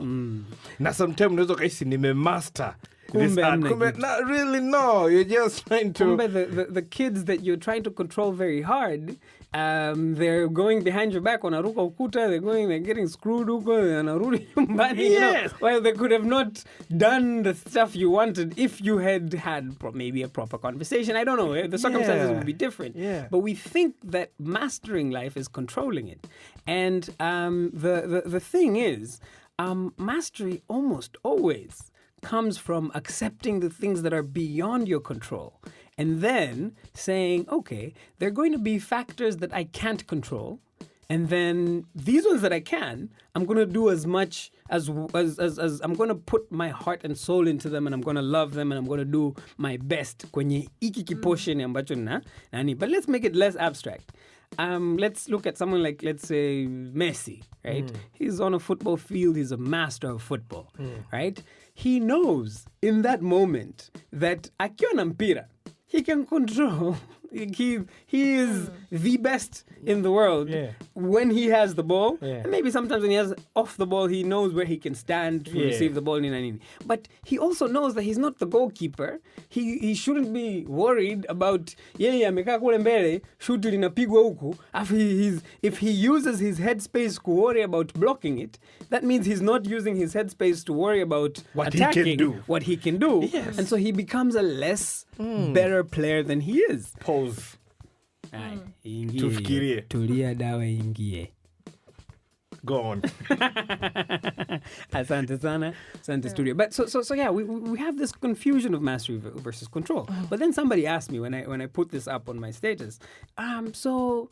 Na sometimes unaweza kaisi nimemaster this art. Not really, no, you're just trying to the kids that you're trying to control very hard, They're going behind your back, wanaruka ukuta, they're getting screwed huko, wanarudi nyumbani, you know. Yes. Well, they could have not done the stuff you wanted if you had maybe a proper conversation. I don't know. The circumstances Yeah. would be different. Yeah. But we think that mastering life is controlling it. And the thing is, mastery almost always comes from accepting the things that are beyond your control. And then saying, okay, there are going to be factors that I can't control. And then these ones that I can, I'm going to do as much as I'm going to put my heart and soul into them, and I'm going to love them, and I'm going to do my best kwenye iki kiportion ambacho nani. But let's make it less abstract. Let's look at someone like, let's say, Messi, right? He's on a football field. He's a master of football, right? He knows in that moment that akiwa na mpira, he can control. He is the best in the world when he has the ball. And maybe sometimes when he has off the ball, he knows where he can stand to receive the ball. But he also knows that he's not the goalkeeper. He shouldn't be worried about yeye amekaa kule mbele, shuti linapigwa huku. If he uses his headspace to worry about blocking it, that means he's not using his headspace to worry about What attacking he can do. what he can do. Yes. And so he becomes a less better player than he is. Pause. Ay, ingie. Tufikirie. Tulia dawa ingie. Go on. Asante sana. Asante studio. But so yeah, we have this confusion of mastery versus control. But then somebody asked me when I put this up on my status, so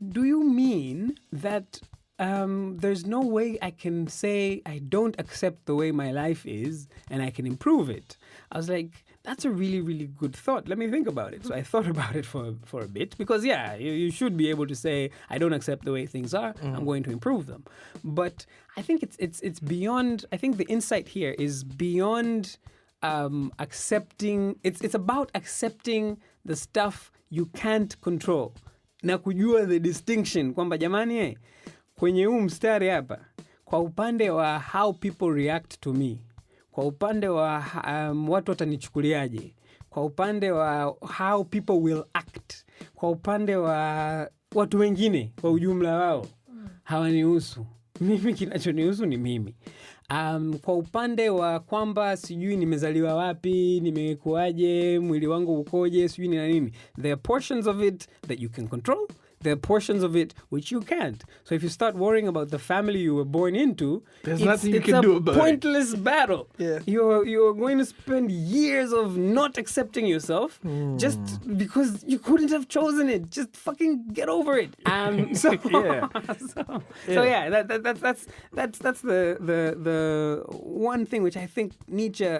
do you mean that there's no way I can say I don't accept the way my life is and I can improve it? I was like, that's a really, really good thought. Let me think about it. So I thought about it for a bit because, you should be able to say, I don't accept the way things are. I'm going to improve them. But I think it's beyond, I think the insight here is beyond accepting. It's about accepting the stuff you can't control. Na kujua the distinction kwamba jamani kwenye huu mstari hapa kwa upande wa how people react to me, kwa upande wa watu watanichukuliaje, kwa upande wa how people will act, kwa upande wa watu wengine kwa ujumla wao hawanihusu. Mimi kinachonihusu ni mimi. Kwa upande wa kwamba sijui nimezaliwa wapi, nimekuaje, mwili wangu ukoje, sijui ni nini. There are portions of it that you can control. There are portions of it which you can't. So if you start worrying about the family you were born into, There's nothing you can do about it. It's a pointless battle. Yeah. You're going to spend years of not accepting yourself just because you couldn't have chosen it. Just fucking get over it. That's the one thing which I think Nietzsche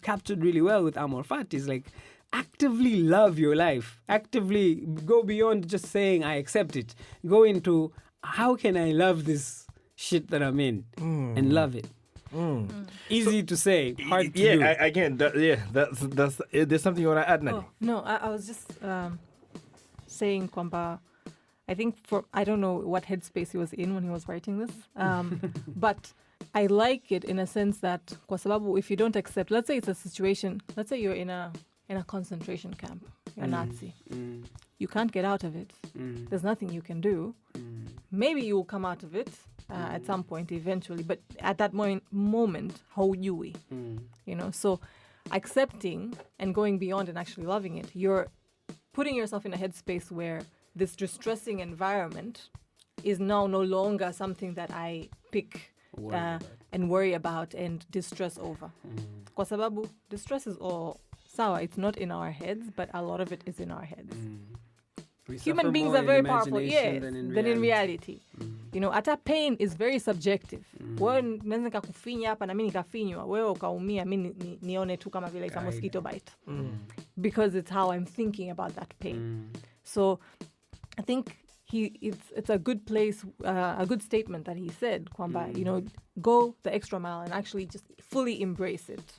captured really well with Amor Fati is like, actively love your life. Actively go beyond just saying, I accept it. Go into, how can I love this shit that I'm in and love it? Easy to say, hard to do. That's there's something you want to add, Nani? No, I was just saying kwamba I think I don't know what headspace he was in when he was writing this, but I like it in a sense that kwa sababu if you don't accept, let's say it's a situation, let's say you're in a concentration camp, you're a Nazi. You can't get out of it. There's nothing you can do. Maybe you will come out of it at some point eventually, but at that moment, how would you we? So accepting and going beyond and actually loving it, you're putting yourself in a headspace where this distressing environment is now no longer something that I pick and worry about and distress over. Kwa sababu distress is all sawa, it's not in our heads, but a lot of it is in our heads. Human beings are very powerful, yes, than in reality. Hata pain is very subjective. Wewe naweza nikakufinya hapa na mimi nikafinywa, wewe ukaumia, mimi nione tu kama vile a mosquito bite. Because it's how I'm thinking about that pain. So I think it's a good place, a good statement that he said, kwamba, go the extra mile and actually just fully embrace it.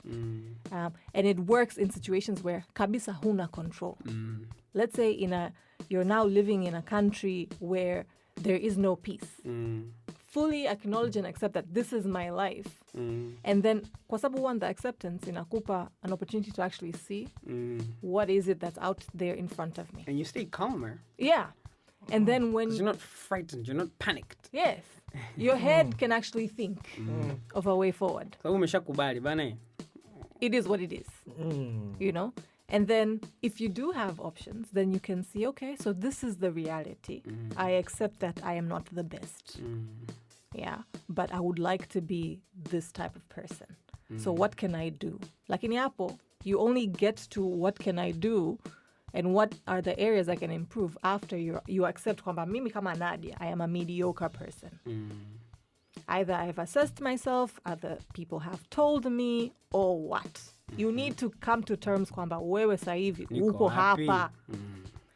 And it works in situations where kabisa huna control. Let's say you're now living in a country where there is no peace. fully acknowledge and accept that this is my life. And then kwa sababu one, the acceptance inakupa an opportunity to actually see what is it that's out there in front of me. And you stay calmer. Yeah. And then when you're not frightened, you're not panicked. Yes. Your head can actually think of a way forward. So umeshakubali bana. It is what it is. You know? And then if you do have options, then you can see, okay, so this is the reality. I accept that I am not the best. Yeah. But I would like to be this type of person. So what can I do? Like in Yapo, you only get to what can I do and what are the areas I can improve after you accept kwamba mimi kama Nadia, I am a mediocre person. Either I've assessed myself, other people have told me, or what. You need to come to terms kwamba wewe sasa hivi uko hapa.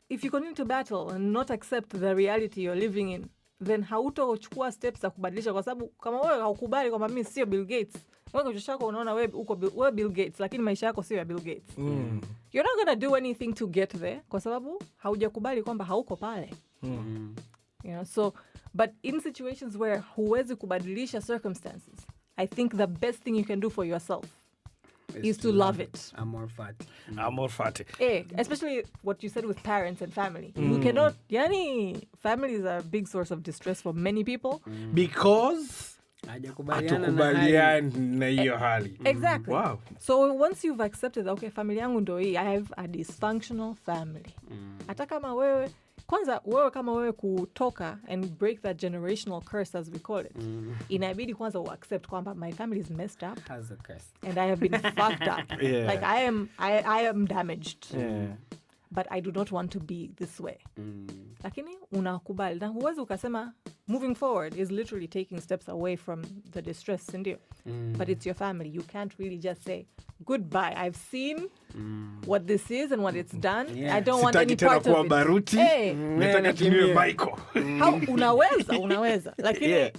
If you continue to battle and not accept the reality you're living in, then hautochukua steps za kubadilisha kwa sababu kama wewe haukubali kwamba mimi sio Bill Gates, wewe kichwa chako unaona wewe Bill Gates lakini maisha yako sio ya Bill Gates. You're not going to do anything to get there kwa sababu haujakubali kwamba hauko pale. You know, so but in situations where huwezi kubadilisha circumstances, I think the best thing you can do for yourself is to love it. Amor fati. Amor fati. Especially what you said with parents and family. You cannot, families are a big source of distress for many people. Because hatukubaliana na hiyo hali. Exactly. Wow. So once you've accepted, okay, family yangu ndo hii, I have a dysfunctional family. Hata kama wewe kama wewe kutoka and break that generational curse as we call it, inabidi kwanza accept kwamba my family is messed up. Has a curse. And I have been fucked up. Yeah. Like I am damaged. Yeah. But I do not want to be this way. Lakini unakubali. Na huwezi ukasema moving forward is literally taking steps away from the distress, ndio. But it's your family. You can't really just say goodbye. I've seen what this is and what it's done. Yeah. I don't want any part of it. Baruti. Nataka tuniwe Michael. How unaweza. Lakini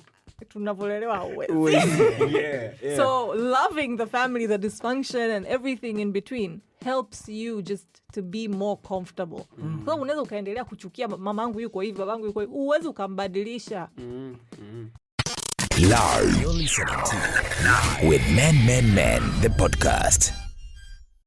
tunavolelewa hauwezi. Yeah. So loving the family, the dysfunction and everything in between helps you just to be more comfortable. So unaweza ukaendelea kuchukia mamangu yuko hivi, babangu yuko hivi, uwezi ukambadilisha. You're listening to With Men, the podcast.